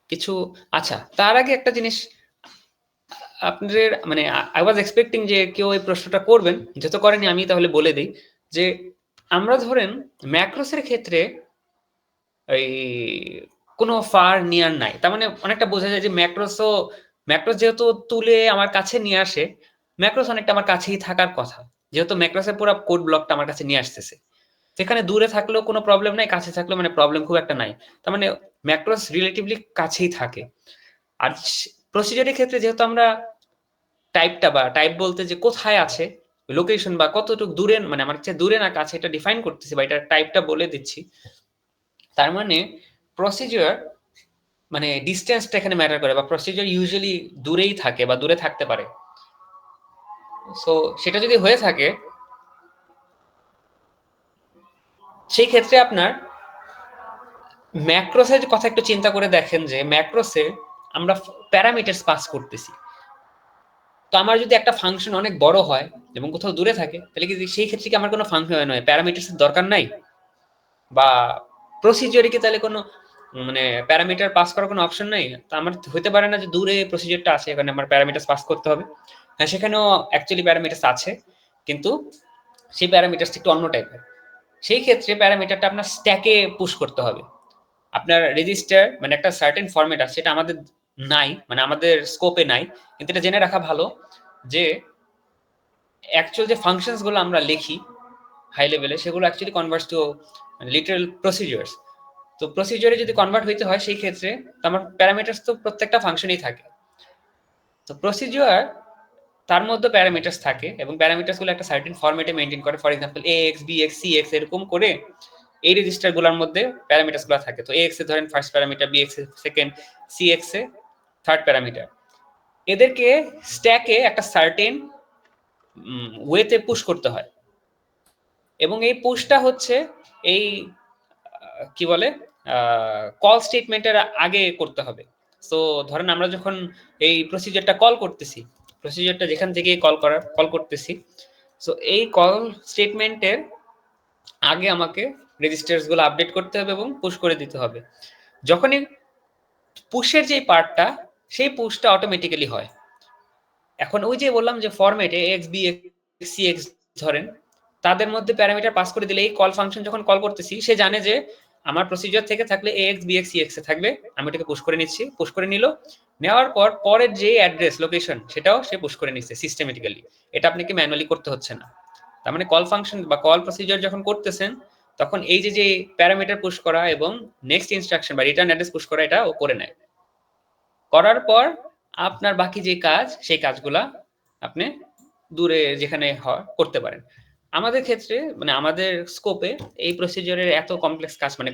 কিছু, আচ্ছা তার আগে একটা জিনিস আপনাদের মানে আই ওয়াজ এক্সপেক্টিং যে কেউ এই প্রশ্নটা করবেন, যত করেনি আমি তাহলে বলে দিই যে আমরা ধরেন ম্যাক্রোসের ক্ষেত্রে এই কোনো ফার নিয়ার নাই, তার মানে অনেকটা বোঝা যায় যে ম্যাক্রোস যেহেতু তুলে আমার কাছে নিয়ে আসে, ম্যাক্রোস অনেকটা আমার কাছেই থাকার কথা, যেহেতু ম্যাক্রোসের পুরো কোড ব্লকটা আমার কাছে নিয়ে আসতেছে। সেখানে দূরে থাকলেও কোনো প্রবলেম নাই, কাছে থাকলেও মানে প্রবলেম খুব একটা নাই, তার মানে ম্যাক্রোস রিলেটিভলি কাছেই থাকে। আর প্রসিডিউরের ক্ষেত্রে যেহেতু আমরা টাইপটা বা টাইপ বলতে যে কোথায় আছে লোকেশন বা কতটুকু দূরে, মানে আমার চেয়ে দূরে না কাছে এটা ডিফাইন করতেছি বা এটা টাইপটা বলে দিচ্ছি। তার মানে প্রসিডিউর মানে ডিসটেন্সটা এখানে ম্যাটার করে, বা প্রসিডিউর ইউজুয়ালি দূরেই থাকে বা দূরে থাকতে পারে। সো সেটা যদি হয়ে থাকে সেই ক্ষেত্রে আপনার ম্যাক্রোসের কথা একটু চিন্তা করে দেখেন যে ম্যাক্রোসে আমরা প্যারামিটারস পাস করতেছি। তো আমার যদি একটা ফাংশন অনেক বড় হয় এবং কোথাও দূরে থাকে, তাহলে কি সেই ক্ষেত্রে কি আমার কোনো ফাংশন নয় প্যারামিটারস দরকার নাই? বা প্রসিডিউরে কি তাহলে কোনো মানে প্যারামিটার পাস করার কোনো অপশন নাই? তো আমার হতে পারে না যে দূরে প্রসিডিউরটা আছে এখানে আমার প্যারামিটারস পাস করতে হবে। হ্যাঁ, সেখানেও অ্যাকচুয়ালি প্যারামিটারস আছে, কিন্তু সেই প্যারামিটারস একটু অন্য টাইপের। সেই ক্ষেত্রে প্যারামিটারটা আপনার স্ট্যাকে পুশ করতে হবে। আপনার রেজিস্টার মানে একটা সার্টেন ফরম্যাট আছে, সেটা আমাদের নাই, মানে আমাদের স্কোপে নাই, কিন্তু এটা জেনে রাখা ভালো যে অ্যাকচুয়াল যে ফাংশনস গুলো আমরা লিখি হাই লেভেলে সেগুলো actually converts to literal procedures. তো প্রসিডিউরে যদি কনভার্ট হইতে হয় সেই ক্ষেত্রে আমার প্যারামিটারস তো প্রত্যেকটা ফাংশনেই থাকে। তো প্রসিডিউর তার মধ্যে প্যারামিটারস থাকে এবং প্যারামিটারস গুলো একটা সার্টেন ফরম্যাটে মেইনটেইন করে। For example ax bx cx এরকম করে এই রেজিস্টার গুলোর মধ্যে প্যারামিটারস গুলো থাকে। তো ax এ ধরেন ফার্স্ট প্যারামিটার, bx এ সেকেন্ড, cx এ থার্ড প্যারামিটার। এদেরকে স্ট্যাকে একটা সার্টেন ওয়েতে পুশ করতে হয় এবং এই পুশটা হচ্ছে এই কি বলে কল স্টেটমেন্টের আগে করতে হবে। সো ধরেন আমরা যখন এই প্রসিজারটা কল করতেছি, প্রসিজারটা যেখান থেকে কল করতেছি, সো এই কল স্টেটমেন্টের আগে আমাকে রেজিস্টার্স গুলো আপডেট করতে হবে এবং পুশ করে দিতে হবে। যখনই পুশের যে পার্টটা, সেই পুশটা অটোমেটিক্যালি হয়। এখন ওই যে বললাম যে ফরম্যাটে X B X C X ধরেন, তাদের মধ্যে প্যারামিটার পাস করে দিলে এই কল ফাংশন যখন কল করতেছি সে জানে যে আমার প্রসিজার থেকে থাকলে ax bx cx এ থাকবে, আমি এটাকে পুশ করে নিচ্ছি। পুশ করে নিল, নেওয়ার পর পরের যে অ্যাড্রেস লোকেশন সেটাও সে পুশ করে নিচ্ছে সিস্টেমেটিক্যালি। এটা আপনাকে ম্যানুয়ালি করতে হচ্ছে না। তার মানে কল ফাংশন বা কল প্রসিজার যখন করতেছেন তখন এই যে প্যারামিটার পুশ করা এবং নেক্সট ইনস্ট্রাকশন বা রিটার্ন অ্যাড্রেস পুশ করা এটা ও করে নেয়। করার পর আপনার বাকি যে কাজ সেই কাজগুলা আপনি দূরে যেখানে হয় করতে পারেন। আমাদের ক্ষেত্রে মানে আমাদের স্কোপে এই প্রসিজারের এত কমপ্লেক্স কাজ মানে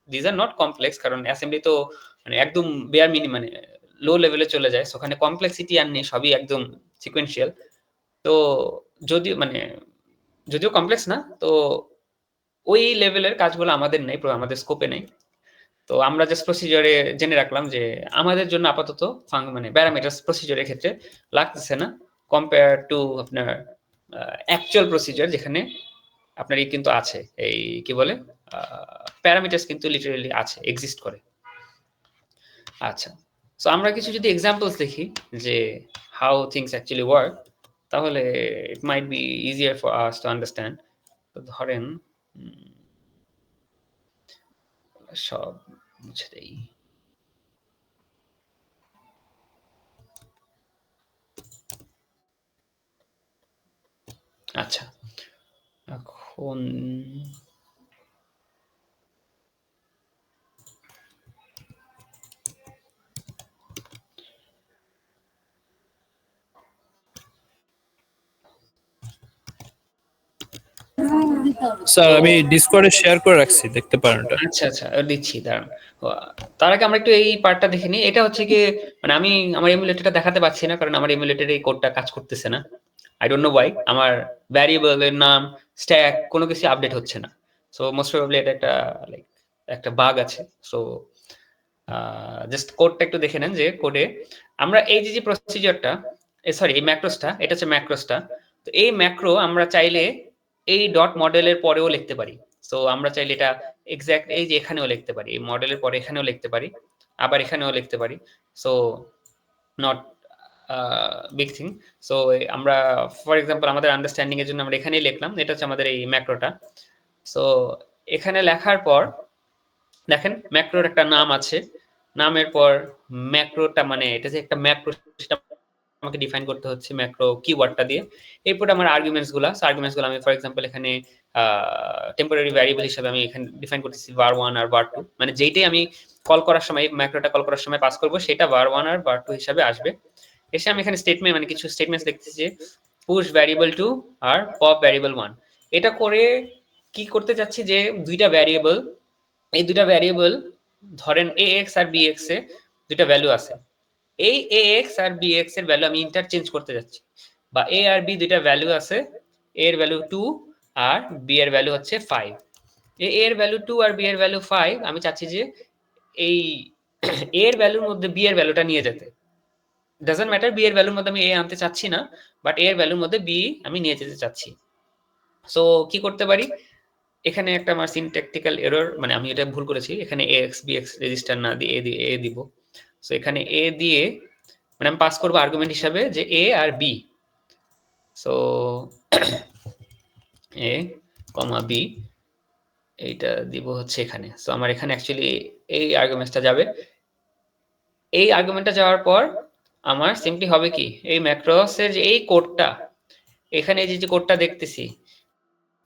দিস আর নট কমপ্লেক্স, কারণ অ্যাসেম্বলি তো মানে একদম বেয়ার মানে লো লেভেলে চলে যায়, ওখানে কমপ্লেক্সিটি আর নেই, সবই একদম সিকোয়েন্সিয়াল। তো যদিও কমপ্লেক্স না, তো ওই লেভেলের কাজগুলো আমাদের নেই, আমাদের স্কোপে নেই। তো আমরা জাস্ট প্রসিজারে জেনে রাখলাম যে আমাদের জন্য আপাতত মানে প্যারামিটারস প্রসিজারের ক্ষেত্রে লাগতেছে না কম্পেয়ার টু আপনার অ্যাকচুয়াল প্রসিজার, যেখানে আপনার এই কিন্তু আছে, এই কি বলে প্যারামিটারস কিন্তু লিটারালি আছে, এক্সিস্ট করে। আচ্ছা, সো আমরা কিছু যদি এক্সাম্পলস দেখি যে হাউ থিংস অ্যাকচুয়ালি ওয়ার্ক, তাহলে it might be easier for us to understand. তো ধরেন সব মুছে দেই। আচ্ছা, এখন স্যার আমি ডিসকর্ডে শেয়ার করে রাখছি, দেখতে পারেন এটা। আচ্ছা আচ্ছা, দিচ্ছি, দাঁড়ান। তার আগে আমরা একটু এই পার্টটা দেখে নিই। এটা হচ্ছে কি, মানে আমি আমার এমুলেটরটা দেখাতে পারছি না, কারণ আমার এমুলেটরে এই কোডটা কাজ করতেছে না। I don't know Y. আমার ভ্যারিয়েবলের নাম, স্ট্যাক কোনো কিছু আপডেট হচ্ছে না। সো মোস্ট প্রবাবলি এটা একটা বাগ আছে। সো জাস্ট কোডটা একটু দেখে নেন যে কোডে আমরা এই যে প্রসিজারটা, সরি এই ম্যাক্রোসটা, এটা হচ্ছে ম্যাক্রোসটা। তো এই ম্যাক্রো আমরা চাইলে এই ডট মডেলের পরেও লিখতে পারি। সো আমরা চাইলে এটা এক্স্যাক্ট এই যে এখানেও লিখতে পারি, এই মডেলের পরে এখানেও লিখতে পারি, আবার এখানেও লিখতে পারি। So not big thing. So আমরা ফর এক্সাম্পল আমাদের আন্ডারস্ট্যান্ডিং এর জন্য আমরা এখানেই লিখলাম, এটা হচ্ছে আমাদের এই ম্যাক্রোটা। সো এখানে লেখার পর দেখেন ম্যাক্রোর একটা নাম আছে, নামের পর ম্যাক্রোটা মানে এটা যে একটা ম্যাক্রো সেটা আমাকে ডিফাইন করতে হচ্ছে ম্যাক্রো কিওয়ার্ডটা দিয়ে। এরপর আমার আর্গুমেন্টস গুলো আমি ফর এক্সাম্পল এখানে টেম্পোরারি ভ্যারিয়েবল হিসেবে আমি এখানে ডিফাইন করতেছি var1 আর var2, মানে যেইটাই আমি কল করার সময় ম্যাক্রোটা কল করার সময় পাস করব সেটা var1 আর var2 হিসেবে আসবে। এসে আমি এখানে স্টেটমেন্ট মানে কিছু স্টেটমেন্টস লিখতেছি যে পুশ ভ্যারিয়েবল 2 আর পপ ভ্যারিয়েবল 1। এটা করে কি করতে চাচ্ছি যে দুইটা ভ্যারিয়েবল, এই দুইটা ভ্যারিয়েবল ধরেন ax আর bx এ দুইটা ভ্যালু আছে, এই ax আর bx এর ভ্যালু আমি ইন্টারচেঞ্জ করতে যাচ্ছি, বা a আর b দুইটা ভ্যালু আছে, a এর ভ্যালু 2 আর b এর ভ্যালু হচ্ছে 5। a এর ভ্যালু 2 আর b এর ভ্যালু 5, আমি চাচ্ছি যে এই a এর ভ্যালুর মধ্যে b এর ভ্যালুটা নিয়ে যেতে। ডাজন্ট ম্যাটার b এর ভ্যালুর মধ্যে আমি a আনতে চাচ্ছি না, বাট a এর ভ্যালুর মধ্যে b আমি নিয়ে যেতে চাচ্ছি। সো কি করতে পারি, এখানে একটা আমার সিনট্যাকটিক্যাল এরর, মানে আমি এটা ভুল করেছি, এখানে ax bx রেজিস্টার না দিয়ে a দিব। সো এখানে a দিয়ে মানে আমি পাস করব আর্গুমেন্ট হিসাবে যে a আর b। So a comma b এইটা দিব হচ্ছে এখানে। সো আমার এখানে অ্যাকচুয়ালি এই আর্গুমেন্টটা যাবে। এই আর্গুমেন্টটা যাওয়ার পর আমার সিম্পলি হবে কি, এই ম্যাক্রোসের যে এই কোডটা, এখানে যে কোডটা দেখতেছি,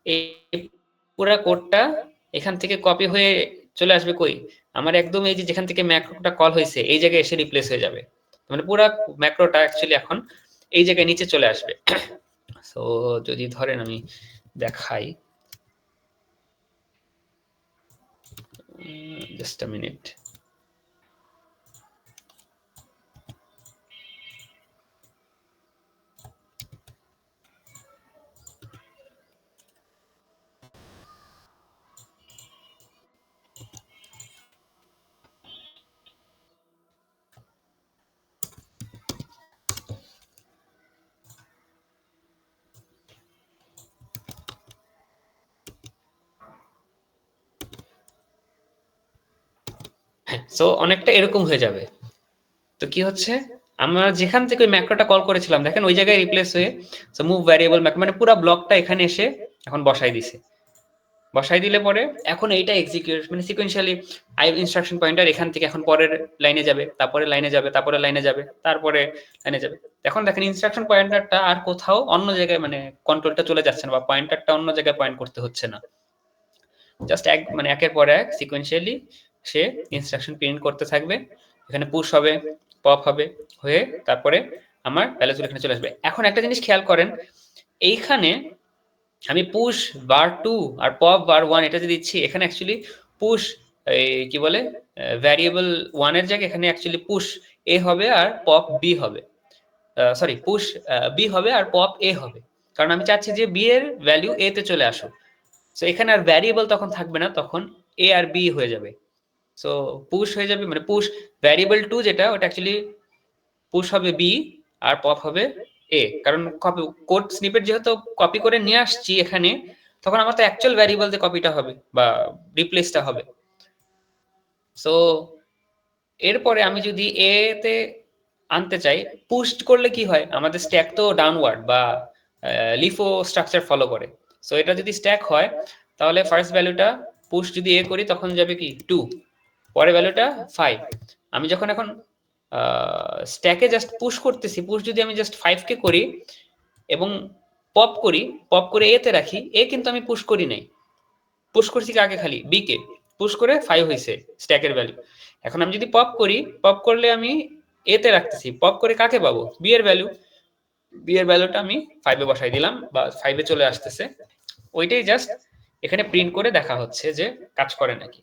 এই পুরো কোডটা এখান থেকে কপি হয়ে চলে আসবে কই, আমার একদম এই যে যেখান থেকে ম্যাক্রোটা কল হয়েছে এই জায়গায় এসে রিপ্লেস হয়ে যাবে। মানে পুরো ম্যাক্রোটা অ্যাকচুয়ালি এখন এই জায়গায় নিচে চলে আসবে। সো যদি ধরেন আমি দেখাই, জাস্ট আ মিনিট। সো অনেকটা এরকম হয়ে যাবে। তো কি হচ্ছে, আমরা যেখান থেকে ওই ম্যাক্রোটা কল করেছিলাম দেখেন ওই জায়গায় রিপ্লেস হয়ে সো মুভ ভ্যারিয়েবল ম্যাক্রো মানে পুরো ব্লকটা এখানে এসে এখন বসাই দিছে। বসাই দিলে পরে এখন এইটা এক্সিকিউট মানে সিকোয়েন্সিয়ালি আই ইনস্ট্রাকশন পয়েন্টার এখান থেকে এখন পরের লাইনে যাবে, তারপরে লাইনে যাবে, তারপরে লাইনে যাবে, তারপরে লাইনে যাবে। এখন দেখেন ইনস্ট্রাকশন পয়েন্টারটা আর কোথাও অন্য জায়গায় মানে কন্ট্রোলটা চলে যাচ্ছে না, বা পয়েন্টারটা অন্য জায়গায় পয়েন্ট করতে হচ্ছে না। জাস্ট মানে একের পর এক সিকোয়েন্সিয়ালি সে ইনস্ট্রাকশন প্রিন্ট করতে থাকবে। এখানে পুশ হবে, পপ হবে, হয়ে তারপরে আমার ভ্যালুগুলো এখানে চলে আসবে। এখন একটা জিনিস খেয়াল করেন, এইখানে আমি পুশ var2 আর পপ var1 এটা যে দিচ্ছি, এখানে অ্যাকচুয়ালি পুশ কি বলে ভ্যারিয়েবল 1 এর জায়গায় এখানে অ্যাকচুয়ালি পুশ a হবে আর পপ b হবে, সরি পুশ b হবে আর পপ a হবে, কারণ আমি চাচ্ছি যে b এর ভ্যালু a তে চলে আসুক। সো এখানে আর ভ্যারিয়েবল তখন থাকবে না, তখন a আর b হয়ে যাবে। সো পুশ হয়ে যাবে, মানে পুশ ভ্যারিয়েবল 2 যেটা ওটা অ্যাকচুয়ালি পুশ হবে বি আর পপ হবে এ, কারণ কোড স্নিপেট যেহেতু কপি করে নিয়ে আসছি এখানে, তখন আমার তো অ্যাকচুয়াল ভ্যারিয়েবল দিয়ে কপিটা হবে বা রিপ্লেসটা হবে। সো এরপরে আমি যদি এ তে আনতে চাই, পুশ করলে কি হয়, আমাদের স্ট্যাক তো ডাউনওয়ার্ড বা লিফো স্ট্রাকচার ফলো করে। সো এটা যদি স্ট্যাক হয় তাহলে ফার্স্ট ভ্যালুটা পুশ যদি এ করি তখন যাবে কি 2, পরে ভ্যালুটা 5। আমি যখন এখন স্ট্যাকে জাস্ট পুশ করতেছি, পুশ যদি আমি জাস্ট 5 কে করি এবং পপ করি, পপ করে এ তে রাখি, এ কিন্তু আমি পুশ করি নাই, পুশ করছি কাকে, খালি বি কে পুশ করে 5 হয়েছে স্ট্যাকের ভ্যালু। এখন আমি যদি পপ করি, পপ করলে আমি এ তে রাখতেছি, পপ করে কাকে পাবো, বি এর ভ্যালু, বি এর ভ্যালুটা আমি 5 এ বসাই দিলাম বা 5 এ চলে আসতেছে, ওইটাই জাস্ট এখানে প্রিন্ট করে দেখা হচ্ছে যে কাজ করে নাকি।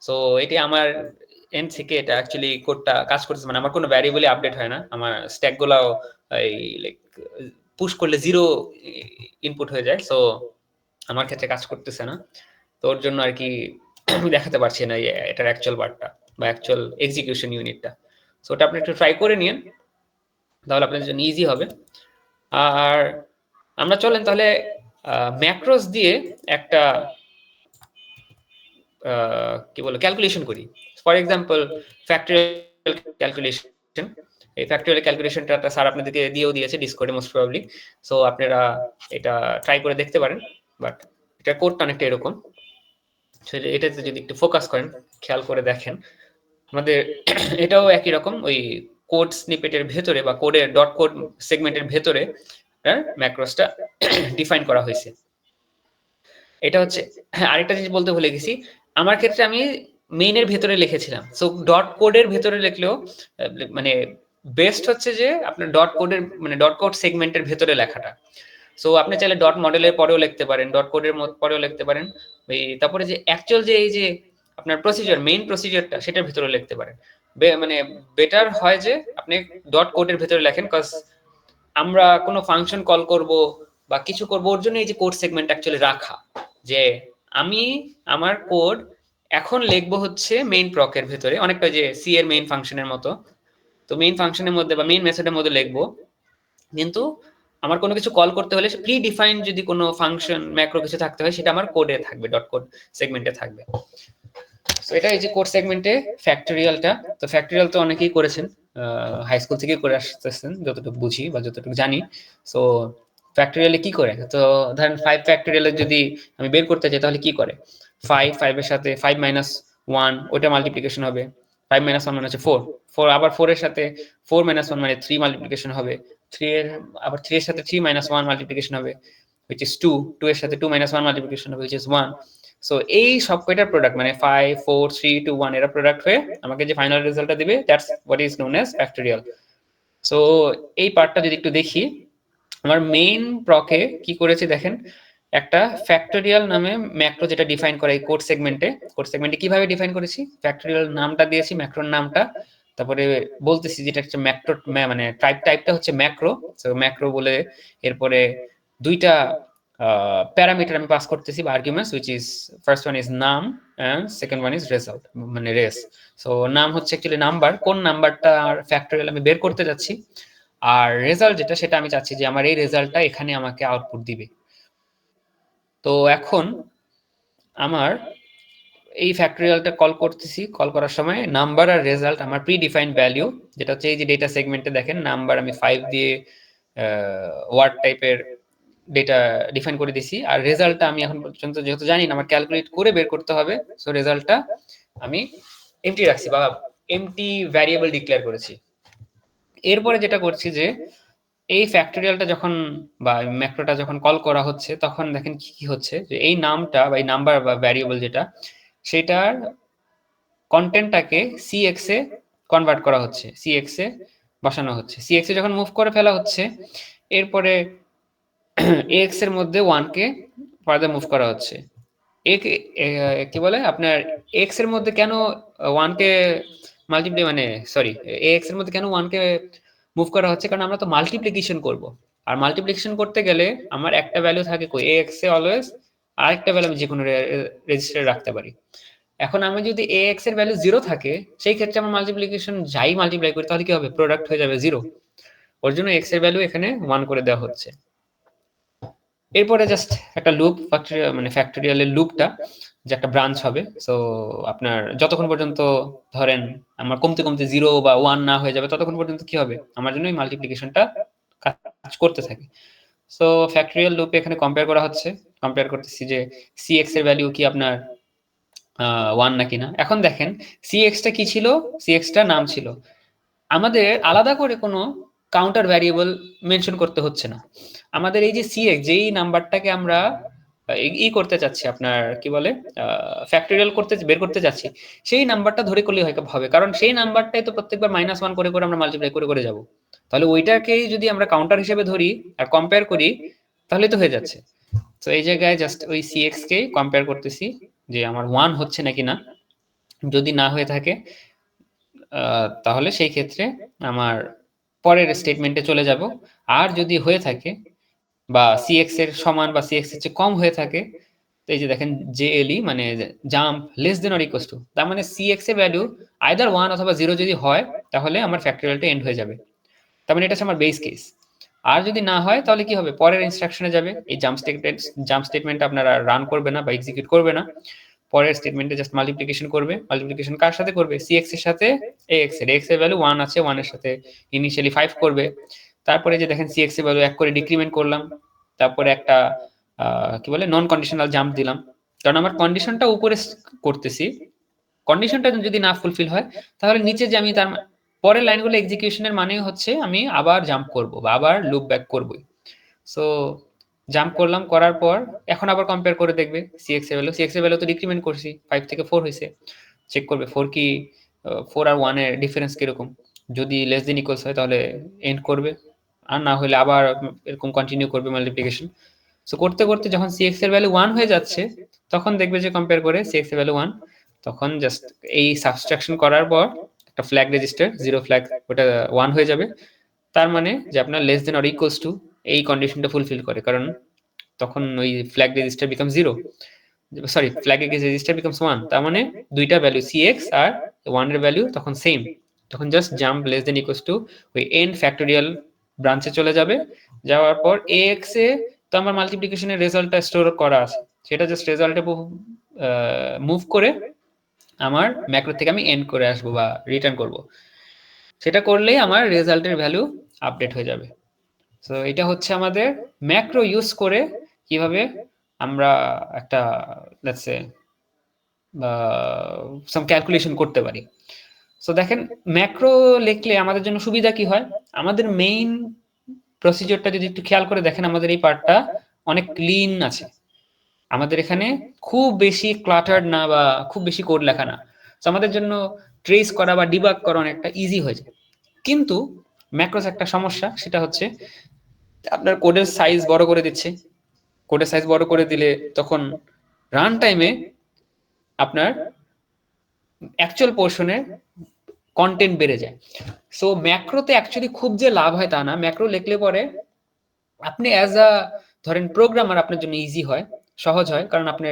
সো এটি আমার এন্ড থেকে এটা অ্যাকচুয়ালি কোডটা কাজ করতেছে, মানে আমার কোনো ভ্যারিয়েবলই আপডেট হয় না, আমার স্ট্যাক গুলাও এই লাইক পুশ করলে 0 ইনপুট হয়ে যায়। সো আমার ক্ষেত্রে কাজ করতেছে না, তো ওর জন্য আর কি আমি দেখাতে পারছি না এটার অ্যাকচুয়াল পার্টটা বা অ্যাকচুয়াল এক্সিকিউশন ইউনিটটা। সো ওটা আপনি একটু ট্রাই করে নিন, তাহলে আপনাদের জন্য ইজি হবে। আর আমরা চলেন তাহলে ম্যাক্রোস দিয়ে একটা কি বলে ক্যালকুলেশন করি। For example factorial calculation. এই ফ্যাক্টরিয়াল ক্যালকুলেশনটা স্যার আপনাদেরকে দিয়েও দিয়েছে ডিসকর্ডে মোস্ট প্রবাবলি। সো আপনারা এটা ট্রাই করে দেখতে পারেন, বাট এটা কোডটা অনেকটা এরকম। এটাতে যদি একটু ফোকাস করেন, খেয়াল করে দেখেন, আমাদের এটাও একই রকম, ওই কোড স্নিপেটের ভেতরে বা কোডের ডট কোড সেগমেন্টের ভেতরে ম্যাক্রোসটা ডিফাইন করা হয়েছে। এটা হচ্ছে, হ্যাঁ আরেকটা জিনিস বলতে ভুলে গেছি, আমার ক্ষেত্রে আমি মেইনের ভেতরে লিখেছিলাম। সো ডট কোডের ভেতরে লিখলেও মানে বেস্ট হচ্ছে যে আপনার ডট কোডের মানে ডট কোড সেগমেন্টের ভেতরে লেখাটা। সো আপনি চাইলে ডট মডেলের পরেও লিখতে পারেন, ডট কোডের পরেও লিখতে পারেন, ওই তারপরে যে অ্যাকচুয়াল যে এই যে আপনার প্রসিজার, মেইন প্রসিজারটা সেটার ভিতরে লিখতে পারেন। মানে বেটার হয় যে আপনি ডট কোডের ভেতরে লেখেন, কজ আমরা কোনো ফাংশন কল করব বা কিছু করব, ওর জন্য এই যে কোড সেগমেন্ট অ্যাকচুয়ালি রাখা, যে আমি আমার কোড এখন লিখবো হচ্ছে মেইন প্রকের ভেতরে, অনেকটা যে সি এর মেইন ফাংশনের মতো। তো মেইন ফাংশনের মধ্যে বা মেইন মেথডের মধ্যে লিখবো, কিন্তু আমার কোনো কিছু কল করতে হলে প্রি ডিফাইন্ড যদি কোনো ফাংশন ম্যাক্রো কিছু থাকতে হয়, সেটা আমার কোডে থাকবে, ডট কোড সেগমেন্টে থাকবে। সো এটা এই যে কোড সেগমেন্টে ফ্যাক্টরিয়ালটা, তো ফ্যাক্টরিয়াল তো অনেকেই করেছেন, হাই স্কুল থেকে করে আসতেছেন যতটুকু বুঝি বা যতটুকু জানি। সো ফ্যাক্টরিয়ালে কি করে, তো ধরেন 5 ফ্যাক্টরিয়ালে যদি আমি বের করতে চাই তাহলে কি করে, 5 এর সাথে 5 - 1 ওটা মাল্টিপ্লিকেশন হবে, 5 - 1 মানে হচ্ছে 4, 4 আবার 4 এর সাথে 4 - 1 মানে 3 মাল্টিপ্লিকেশন হবে, 3 এর আবার 3 এর সাথে 3 - 1 মাল্টিপ্লিকেশন হবে which is 2, 2 এর সাথে 2 - 1 মাল্টিপ্লিকেশন হবে which is 1। সো এই সব কয়টার প্রোডাক্ট মানে 5 4 3 2 1 এরা প্রোডাক্ট হয়ে আমাকে যে ফাইনাল রেজাল্টটা দিবে, that's what is known as factorial. So এই পার্টটা যদি একটু দেখি, আমার মেইন প্রকে কি করেছে দেখেন, একটা ফ্যাক্টরিয়াল নামে ম্যাক্রো যেটা ডিফাইন করে এই কোড সেগমেন্টে কিভাবে ডিফাইন করেছি, ফ্যাক্টরিয়াল নামটা দিয়েছি, ম্যাক্রোর নামটা, তারপরে বলতেছি যেটা হচ্ছে ম্যাক্রো মানে টাইপটা হচ্ছে ম্যাক্রো। সো ম্যাক্রো বলে এরপরে দুইটা প্যারামিটার আমি পাস করতেছি বা arguments, which is first one is num and second one is result মানে রেস। সো নাম হচ্ছে অ্যাকচুয়ালি নাম্বার, কোন নাম্বারটা ফ্যাক্টরিয়াল আমি বের করতে যাচ্ছি, আর রেজাল্ট যেটা সেটা আমি চাচ্ছি যে আমার এই রেজাল্টটা এখানে আমাকে আউটপুট দিবে। তো এখন আমার এই ফ্যাক্টরিয়ালটা কল করতেছি, কল করার সময় নাম্বার আর রেজাল্ট আমার প্রি ডিফাইন্ড ভ্যালু, যেটা হচ্ছে এই যে ডেটা সেগমেন্টে দেখেন নাম্বার আমি 5 দিয়ে ওয়ার্ড টাইপের ডেটা ডিফাইন করে দিছি, আর রেজাল্টটা আমি এখন পর্যন্ত যেহেতু জানি না আমার ক্যালকুলেট করে বের করতে হবে, সো রেজাল্টটা আমি এমটি রাখছি বা এমটি ভ্যারিয়েবল ডিক্লেয়ার করেছি। এরপরে যেটা করছি যে এই ফ্যাক্টরিয়ালটা যখন বা ম্যাক্রোটা যখন কল করা হচ্ছে তখন দেখেন কি কি হচ্ছে, যে এই নামটা বা এই নাম্বার বা ভ্যারিয়েবল যেটা সেটার কন্টেন্টটাকে সিএক্স এ কনভার্ট করা হচ্ছে, সিএক্স এ বসানো হচ্ছে, সিএক্স এ যখন মুভ করে ফেলা হচ্ছে, এরপরে এক্স এর মধ্যে 1 কে ফার্দার মুভ করা হচ্ছে। কি বলে আপনার এক্স এর মধ্যে কেন 1 কে মাল্টিপ্লাই মানে সরি এক্স এর মধ্যে কেন 1 কে মুভ করা হচ্ছে, কারণ আমরা তো মাল্টিপ্লিকেশন করব, আর মাল্টিপ্লিকেশন করতে গেলে আমার একটা ভ্যালু থাকে কই এক্স এ অলওয়েজ, আরেকটা ভ্যালু আমি যে কোনো রেজিস্টারে রাখতে পারি। এখন আমি যদি ax এর ভ্যালু 0 থাকে, সেই ক্ষেত্রে আমার মাল্টিপ্লিকেশন যাই মাল্টিপ্লাই করি তাহলে কি হবে, প্রোডাক্ট হয়ে যাবে 0। ওর জন্য x এর ভ্যালু এখানে 1 করে দেওয়া হচ্ছে। এরপরে জাস্ট একটা লুপ, মানে ফ্যাক্টোরিয়ালের লুপটা যে একটা ব্রাঞ্চ হবে। সো আপনার যতক্ষণ পর্যন্ত ধরেন আমার কমতে কমতে 0 বা 1 না হয়ে যাবে ততক্ষণ পর্যন্ত কি হবে, আমার জন্য এই মাল্টিপ্লিকেশনটা কাজ করতে থাকে। সো ফ্যাক্টোরিয়াল লুপে এখানে কম্পেয়ার করা হচ্ছে, কম্পেয়ার করতেছি যে cx এর ভ্যালু কি আপনার 1 নাকি না। এখন দেখেন cx টা কি ছিল, cx টা নাম ছিল, আমাদের আলাদা করে কোনো কাউন্টার ভ্যারিয়েবল মেনশন করতে হচ্ছে না। আমাদের এই যে cx, যেই নাম্বারটাকে আমরা করতে চাচ্ছি, আপনার কি বলে ফ্যাক্টোরিয়াল করতে বের করতে চাচ্ছি, সেই নাম্বারটা ধরে করলেই হবে, কারণ সেই নাম্বারটাই তো প্রত্যেকবার -1 করে করে আমরা মাল্টিপ্লাই করে করে যাব। তাহলে ওইটাকেই যদি আমরা কাউন্টার হিসেবে ধরি আর কম্পেয়ার করি তাহলে তো হয়ে যাচ্ছে। তো এই জায়গায় জাস্ট ওই cx কে কম্পেয়ার করতেছি যে আমার 1 হচ্ছে নাকি না। যদি না হয়ে থাকে তাহলে সেই ক্ষেত্রে আমার পরের স্টেটমেন্টে চলে যাব। আর যদি হয়ে থাকে বা cx এর সমান বা cx এর চেয়ে কম হয়ে থাকে, তো এই যে দেখেন jle মানে jump less than or equal to, তার মানে cx এর ভ্যালু আইদার 1 অথবা 0 যদি হয় তাহলে আমার ফ্যাক্টোরিয়ালটা এন্ড হয়ে যাবে। তার মানে এটা হচ্ছে আমার বেস কেস। আর যদি না হয় তাহলে কি হবে, পরের ইনস্ট্রাকশনে যাবে, এই জাম্প স্টেটমেন্ট আপনারা রান করবে না বা এক্সিকিউট করবে না, পরের স্টেটমেন্টে জাস্ট মাল্টিপ্লিকেশন করবে। মাল্টিপ্লিকেশন কার সাথে করবে, cx এর সাথে ax এর। x এর ভ্যালু 1 আছে, 1 এর সাথে ইনিশিয়ালি 5 করবে। তারপরে যে দেখেন cx এর ভ্যালু 1 করে ডিক্রিমেন্ট করলাম, তারপরে একটা কি বলে নন কন্ডিশনাল জাম্প দিলাম, কারণ আমার কন্ডিশনটা উপরে করতেছি। কন্ডিশনটা যদি না ফুলফিল হয় তাহলে নিচে যে আমি তার পরের লাইনগুলো এক্সিকিউশনের মানে হচ্ছে আমি আবার জাম্প করব বা আবার লুপ ব্যাক করব। সো জাম্প করলাম, করার পর এখন আবার কম্পেয়ার করে দেখবে cx এর ভ্যালু তো ডিক্রিমেন্ট করছি, 5 থেকে 4 হয়েছে, চেক করবে 4 কি 4 আর 1 এর ডিফারেন্স কিরকম। যদি লেস দেন ইকুয়ালস হয় তাহলে এন্ড করবে, আর না হলে আবার এরকম কন্টিনিউ করবে মাল্টিপ্লিকেশন। সো করতে করতে যখন cx এর ভ্যালু 1 হয়ে যাচ্ছে তখন দেখবে যে কম্পেয়ার করে cx এর ভ্যালু 1, তখন জাস্ট এই সাবট্রাকশন করার পর একটা ফ্ল্যাগ রেজিস্টার 0 ফ্ল্যাগ, ওটা 1 হয়ে যাবে। তার মানে যে আপনার less than or equals to এই কন্ডিশনটা ফুলফিল করে, কারণ তখন ওই flag register become 0, sorry flag register becomes 1। তার মানে দুইটা ভ্যালু cx আর 1 এর ভ্যালু তখন সেম, তখন just jump less than equals to ওই এন ফ্যাক্টোরিয়াল ব্রাঞ্চে চলে যাবে। যাওয়ার পর ax এ তো আমার মাল্টিপ্লিকেশনের রেজাল্টটা স্টোর করা আছে, সেটা জাস্ট রেজাল্টে মুভ করে আমার ম্যাক্রো থেকে আমি এন্ড করে আসবো বা রিটার্ন করব। সেটা করলেই আমার রেজাল্টের ভ্যালু আপডেট হয়ে যাবে। সো এটা হচ্ছে আমাদের ম্যাক্রো ইউজ করে কিভাবে আমরা একটা লেটস সে সাম ক্যালকুলেশন করতে পারি। সো দেখেন ম্যাক্রো লিখলে আমাদের জন্য সুবিধা কি হয়, আমাদের মেইন প্রসিজারটা যদি একটু খেয়াল করে দেখেন, আমাদের এই পার্টটা অনেক ক্লিন আছে, আমাদের এখানে খুব বেশি ক্লাটার্ড না বা খুব বেশি কোড লেখা না। তো আমাদের জন্য ট্রেস করা বা ডিবাগ করা অনেকটা ইজি হয়ে যায়। কিন্তু ম্যাক্রোস একটা সমস্যা, সেটা হচ্ছে আপনার কোডের সাইজ বড় করে দিচ্ছে। কোডের সাইজ বড় করে দিলে তখন রান টাইমে আপনার অ্যাকচুয়াল পোর্শনের কন্টেন্ট বেড়ে যায়। সো ম্যাক্রোতে অ্যাকচুয়ালি খুব যে লাভ হয় তা না, ম্যাক্রো লিখলে পরে আপনি অ্যাজ আ ধরেন প্রোগ্রামার আপনার জন্য ইজি হয়, সহজ হয়, কারণ আপনি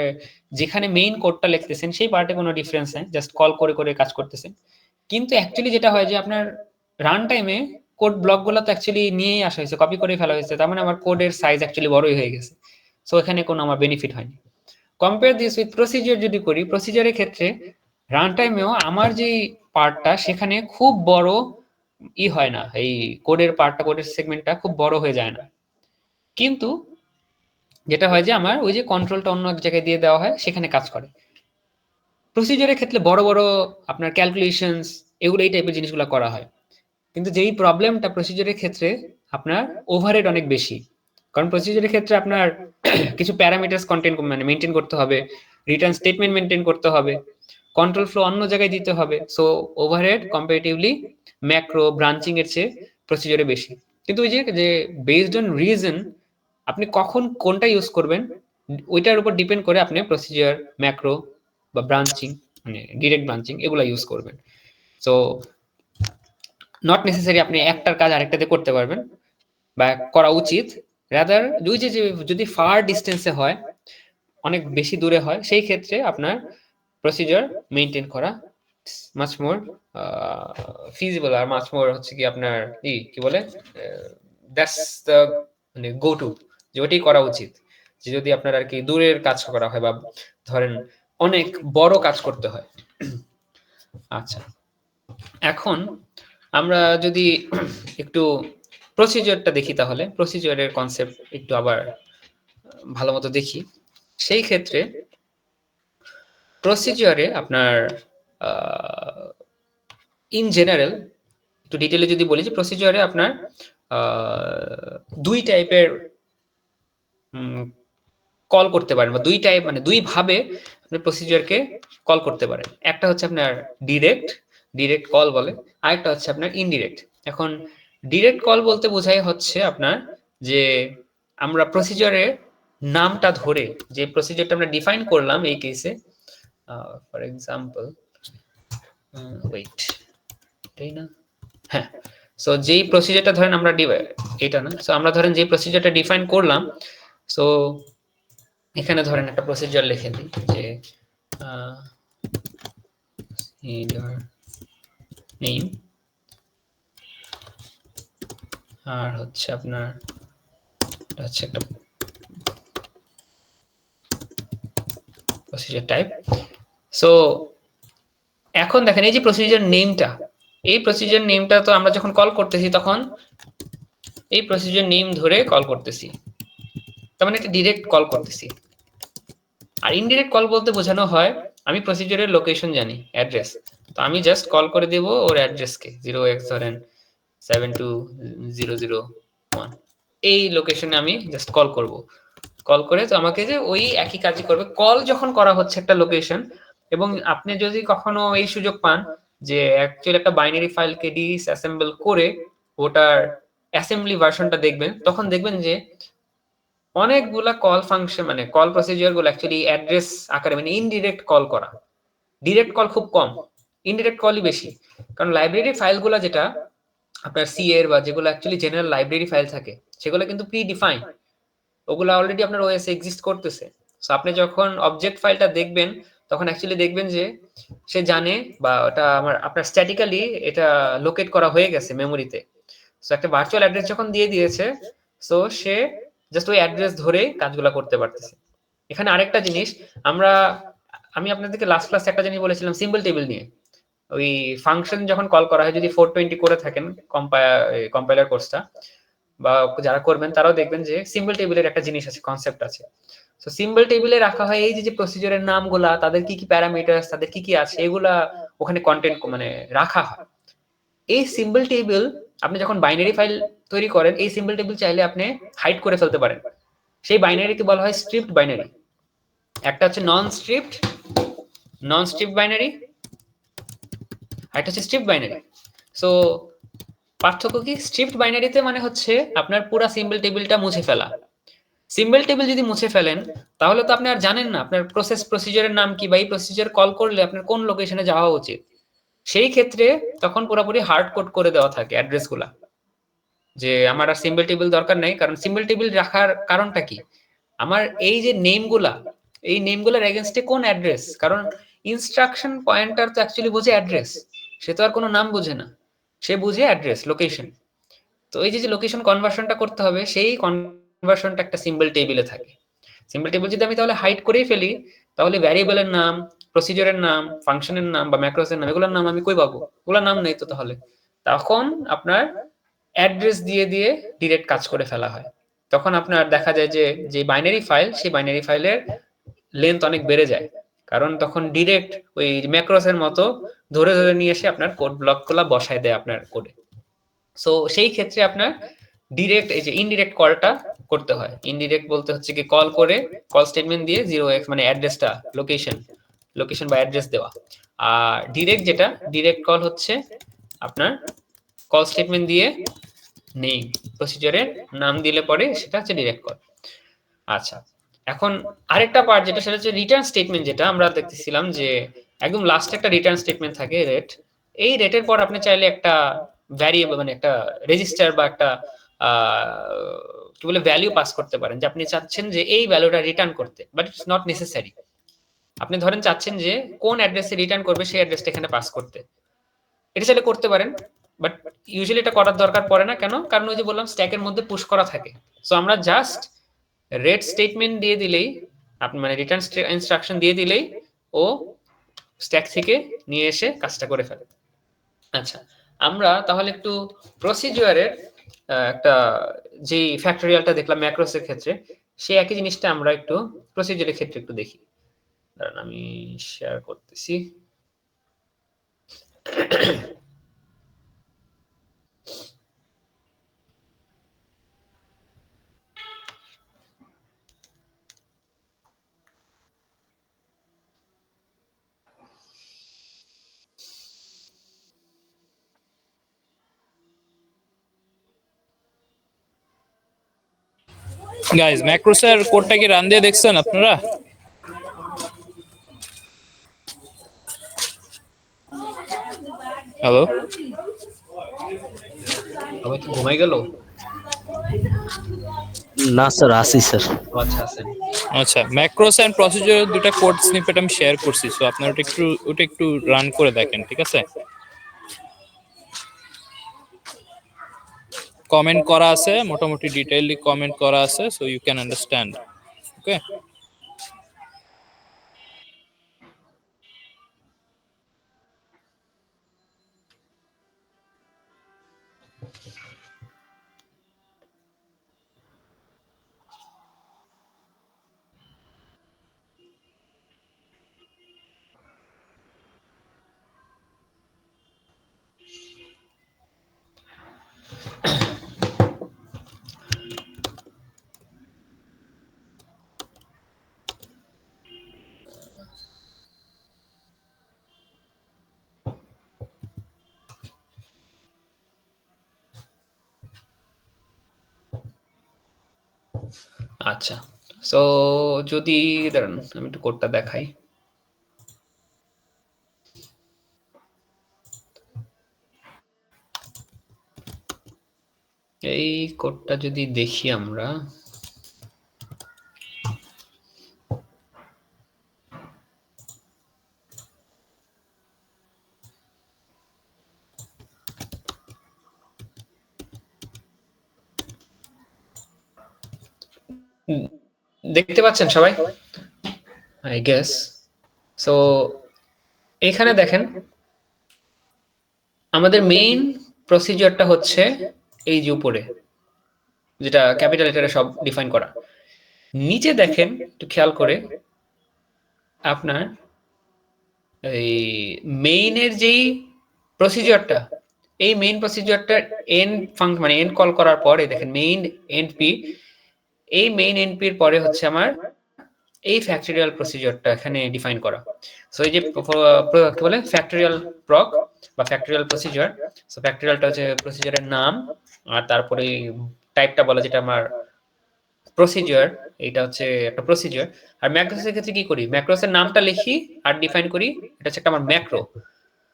যেখানে মেইন কোডটা লিখতেছেন সেই পার্টে কোনো ডিফারেন্স নেই, জাস্ট কল করে করে কাজ করতেছেন। কিন্তু অ্যাকচুয়ালি যেটা হয় যে আপনার রান টাইমে কোড ব্লকগুলো তো অ্যাকচুয়ালি নিয়েই আসা হয়েছে, কপি করে ফেলা হয়েছে, তার মানে আমার কোডের সাইজ অ্যাকচুয়ালি বড়ই হয়ে গেছে। সো এখানে কোনো আমার বেনিফিট হয়নি। কম্পেয়ার দিস উইথ প্রসিজার যদি করি, প্রসিজারের ক্ষেত্রে রান টাইমেও আমার যে পার্টটা সেখানে খুব বড় হয় না, এই কোডের পার্টটা, কোডের সেগমেন্টটা খুব বড় হয়ে যায় না। কিন্তু যেটা হয় যে আমার ওই যে কন্ট্রোলটা অন্য এক জায়গায় দিয়ে দেওয়া হয়, সেখানে কাজ করে। প্রসিজারের ক্ষেত্রে বড় বড় আপনার ক্যালকুলেশনস এগুলো এই টাইপের জিনিসগুলো করা হয়। কিন্তু যেই প্রবলেমটা প্রসিজারের ক্ষেত্রে আপনার ওভারহেড অনেক বেশি, কারণ প্রসিজারের ক্ষেত্রে আপনার কিছু প্যারামিটারস কন্টেন্ট মানে মেনটেন করতে হবে, রিটার্ন স্টেটমেন্ট মেনটেন করতে হবে, কন্ট্রোল ফ্লো অন্য জায়গায় দিতে হবে। So overhead comparatively macro branching এর চেয়ে প্রসিজারে বেশি। কিন্তু ওই যে বেসড অন রিজন আপনি কখন কোনটা ইউজ করবেন ওইটার উপর ডিপেন্ড করে আপনি প্রসিজার, ম্যাক্রো বা ব্রাঞ্চিং মানে ডিরেক্ট ব্রাঞ্চিং এগুলো ইউজ করবেন। সো নট নেসেসারি আপনি একটার কাজ আরেকটাতে করতে পারবেন বা করা উচিত। রাদার দুই যে যদি ফার ডিস্টেন্সে হয়, অনেক বেশি দূরে হয়, সেই ক্ষেত্রে আপনার প্রসিজার মেইনটেইন করা মাচ মোর ফিজিবল আর মাচ মোর হচ্ছে কি আপনার কি বলে দ্যাটস দ্য মানে গো টু, যে ওটাই করা উচিত। যে যদি আপনার আর কি দূরের কাজ করা হয় বা ধরেন অনেক বড় কাজ করতে হয়। আচ্ছা, এখন আমরা যদি একটু প্রসিজারটা দেখি, তাহলে প্রসিজারের কনসেপ্ট একটু আবার ভালো মতো দেখি। সেই ক্ষেত্রে প্রসিজারে আপনার ইন জেনারেল একটু ডিটেলে যদি বলি, যে প্রসিজারে আপনার দুই টাইপের কল করতে পারেন, বা দুই টাইপ মানে দুই ভাবে আপনি প্রসিজারকে কল করতে পারেন। একটা হচ্ছে আপনার ডিরেক্ট কল বলে, আরেকটা হচ্ছে আপনার ইনডিরেক্ট। এখন ডিরেক্ট কল বলতে বোঝায় হচ্ছে আপনার যে আমরা প্রসিজারের নামটা ধরে যে প্রসিজারটা আমরা ডিফাইন করলাম, এই কেসে ফর এক্সাম্পল ওয়েট তাই না, হ্যাঁ, সো যেই প্রসিজারটা ধরেন আমরা এটা না, সো আমরা ধরেন যে প্রসিজারটা ডিফাইন করলাম, সো এখানে ধরেন একটা প্রসিজার লিখে দিই যে নেম আর হচ্ছে আপনার হচ্ছে একটা প্রসিজার টাইপ। সো এখন দেখেন এই যে প্রসিজার নেমটা, এই প্রসিজার নেমটা তো আমরা যখন কল করতেছি তখন এই প্রসিজার নেম ধরে কল করতেছি, তার মানে একটা ডিরেক্ট কল করতেছি। আর ইনডিরেক্ট কল বলতে বোঝানো হয় আমি প্রসিজারের লোকেশন জানি, অ্যাড্রেস, তো আমি জাস্ট কল করে দেব ওর অ্যাড্রেসকে 0x ধরেন 72001, এই লোকেশনে আমি জাস্ট কল করব। কল করে তো আমাকে যে ওই একই কাজই করবে। কল যখন করা হচ্ছে একটা লোকেশন, এবং আপনি যদি কখনো এই সুযোগ পান যে অ্যাকচুয়ালি একটা বাইনারি ফাইলকে ডিসঅ্যাসেম্বল করে ওটার অ্যাসেম্বলি ভার্সনটা দেখবেন, তখন দেখবেন যে অনেকগুলা কল ফাংশন মানে কল প্রসিজার গুলো অ্যাকচুয়ালি অ্যাড্রেস আকারে মানে ইনডিরেক্ট কল করা। ডিরেক্ট কল খুব কম, ইনডিরেক্ট কলই বেশি। কারণ লাইব্রেরি ফাইলগুলো যেটা আপনার সি এর বা যেগুলো অ্যাকচুয়ালি জেনারেল লাইব্রেরি ফাইল থাকে, সেগুলো কিন্তু প্রি ডিফাইন, ওগুলো অলরেডি আপনার ওএস এক্সিস্ট করতেছে। সো আপনি যখন অবজেক্ট ফাইলটা দেখবেন তখন অ্যাকচুয়ালি দেখবেন যে সে জানে বা ওটা আপনার স্ট্যাটিক্যালি এটা লোকেট করা হয়ে গেছে মেমোরিতে। সো একটা ভার্চুয়াল অ্যাড্রেস যখন দিয়ে দিয়েছে, সো সে জাস্ট ওই অ্যাড্রেস ধরে কাজগুলো করতে পারতেছে। এখানে আরেকটা জিনিস আমি আপনাদেরকে লাস্ট ক্লাসে একটা জিনিস বলেছিলাম সিম্বল টেবিল নিয়ে। ওই ফাংশন যখন কল করা হয়, যদি 420 করে থাকেন কম্পাইলার কোর্সটা বা যারা করবেন তারাও দেখবেন যে সিম্বল টেবিলের একটা জিনিস আছে, কনসেপ্ট আছে। সো সিম্বল টেবিলে রাখা হয় এই যে প্রসিজারের নামগুলা, তাদের কি কি প্যারামিটারস, তাদের কি কি আছে, এগুলা ওখানে কন্টেন্ট মানে রাখা হয়। এই সিম্বল টেবিল আপনি যখন বাইনারি ফাইল তৈরি করেন, এই সিম্বল টেবিল চাইলে আপনি হাইড করে ফেলতে পারেন। সেই বাইনারিকে বলা হয় স্ট্রিপড বাইনারি। একটা হচ্ছে নন স্ট্রিপড বাইনারি, আর একটা হচ্ছে স্ট্রিপড বাইনারি। সো পার্থক্য কি? স্ট্রিপড বাইনারিতে মানে হচ্ছে আপনার পুরো সিম্বল টেবিলটা মুছে ফেলা। সিম্বল টেবিল যদি মুছে ফেলেন তাহলে তো আপনি আর জানেন না আপনার প্রসিজারের নাম কি, বা এই প্রসিজার কল করলে আপনার কোন লোকেশনে যাওয়া উচিত। সেই ক্ষেত্রে তখন পুরোপুরি হার্ড কোড করে দেওয়া থাকে অ্যাড্রেসগুলা, যে আমার আর সিম্বল টেবিল দরকার নেই। কারণ সিম্বল টেবিল রাখার কারণটা কি, আমার এই যে নেমগুলা, এই নেমগুলার এগেইনস্টে কোন অ্যাড্রেস, কারণ ইনস্ট্রাকশন পয়েন্টার তো অ্যাকচুয়ালি বোঝে অ্যাড্রেস, সে তো আর কোনো নাম বোঝে না, সে বুঝে অ্যাড্রেস, লোকেশন। তো এই যে লোকেশন কনভার্সনটা করতে হবে, সেই কনভার্সনটা একটা সিম্বল টেবিলে থাকে। সিম্বল টেবিল যদি আমি তাহলে হাইড করেই ফেলি, তাহলে ভ্যারিয়েবলের নাম, প্রসিজারের নাম, ফাংশনের নাম বা ম্যাক্রোসের নাম, এগুলোর নাম আমি কই পাবো? ওগুলোর নাম নেই তো। তাহলে তখন আপনার অ্যাড্রেস দিয়ে ডিরেক্ট কাজ করে ফেলা হয়। তখন আপনার দেখা যায় যে বাইনারি ফাইল, সেই বাইনারি ফাইলের লেন্থ অনেক বেড়ে যায়, কারণ তখন ডিরেক্ট ওই ম্যাক্রোসের মতো ধরে ধরে নিয়ে এসে আপনার কোড ব্লকগুলো বসায় দেয় আপনার কোডে। সো সেই ক্ষেত্রে আপনার ডিরেক্ট এই যে ইনডিরেক্ট কলটা করতে হয়। ইনডিরেক্ট বলতে হচ্ছে কি কল করে কল স্টেটমেন্ট দিয়ে 0x মানে অ্যাড্রেসটা, লোকেশন বা অ্যাড্রেস দেওয়া। আর ডিরেক্ট কল হচ্ছে আপনার কল স্টেটমেন্ট দিয়ে নেই, প্রসিজারের নাম দিলে পরে সেটা হচ্ছে ডিরেক্ট কল। আচ্ছা, এখন আরেকটা পার্ট যেটা, সেটা হচ্ছে রিটার্ন স্টেটমেন্ট, যেটা আমরা দেখতেছিলাম যে একদম লাস্টে একটা রিটার্ন স্টেটমেন্ট থাকে রেট। এই রেটের পর আপনি চাইলে একটা ভ্যারিয়েবল মানে একটা রেজিস্টার বা একটা কি বলে ভ্যালু পাস করতে পারেন, যে আপনি চাচ্ছেন যে এই ভ্যালুটা রিটার্ন করতে, বাট ইটস নট নেসেসারি। আপনি ধরেন চাচ্ছেন যে কোন অ্যাড্রেসে রিটার্ন করবে সেই অ্যাড্রেসটা এখানে পাস করতে, এটা চাইলে করতে পারেন, বাট ইউজুয়ালি এটা করার দরকার পড়ে না। কেন? কারণ ওই যে বললাম স্ট্যাকের মধ্যে পুশ করা থাকে। সো আমরা জাস্ট রেড স্টেটমেন্ট দিয়ে দিলেই, আপনি মানে রিটার্ন ইনস্ট্রাকশন দিয়ে দিলেই ও স্ট্যাক থেকে নিয়ে এসে কাজটা করে ফেলে। আচ্ছা, আমরা তাহলে একটু প্রসিডিউরের একটা যে ফ্যাক্টরিয়ালটা দেখলাম ম্যাক্রোসের ক্ষেত্রে, সেই একই জিনিসটা আমরা একটু প্রসিডিউরের ক্ষেত্রে একটু দেখি। দাঁড়ান আমি শেয়ার করতেছি। গাইজ ম্যাক্রোসের কোডটা কি রান দিয়ে দেখছেন আপনারা? হ্যালো, সবাই কি ঘুমাই গেল? না স্যার, আসি স্যার। আচ্ছা আছেন। আচ্ছা, ম্যাক্রোস এন্ড প্রসিডিউর দুটো কোড স্নিপেট আমি শেয়ার করছি, সো আপনারা ওটা একটু রান করে দেখেন, ঠিক আছে? কমেন্ট করা আছে, মোটামুটি ডিটেইলি কমেন্ট করা আছে, সো ইউ ক্যান আন্ডারস্ট্যান্ড। ওকে, আচ্ছা, সো যদি দাঁড়ান আমি একটু কোডটা দেখাই। এই কোডটা যদি দেখি আমরা, দেখতে পাচ্ছেন সবাই আই গেস। সো এখানে দেখেন আমাদের মেইন প্রসিজিওরটা হচ্ছে এই যে উপরে, যেটা ক্যাপিটাল লেটারে সব ডিফাইন করা। নিচে দেখেন একটু খেয়াল করে, আপনার এই মেইনের যেই প্রসিজিওরটা, এই মেইন প্রসিজিওরটা এন্ড ফাংশন মানে এন্ড কল করার পরে দেখেন মেইন এন্ড পি, এই মেইন এন্ড পির পরে হচ্ছে আমার এই ফ্যাক্টরিয়াল প্রসিজিওরটা এখানে ডিফাইন করা। সো এই যে কি বলে ফ্যাক্টরিয়াল প্রক বা ফ্যাক্টরিয়াল প্রসিজিওর। সো ফ্যাক্টরিয়ালটা হচ্ছে প্রসিজিওরের নাম, আর তারপরে টাইপটা বলা যেটা আমার প্রসিজিওর, এটা হচ্ছে একটা প্রসিজিওর। আর ম্যাক্রোসের ক্ষেত্রে কি করি, ম্যাক্রোসের নামটা লিখি আর ডিফাইন করি এটা হচ্ছে একটা আমার ম্যাক্রো।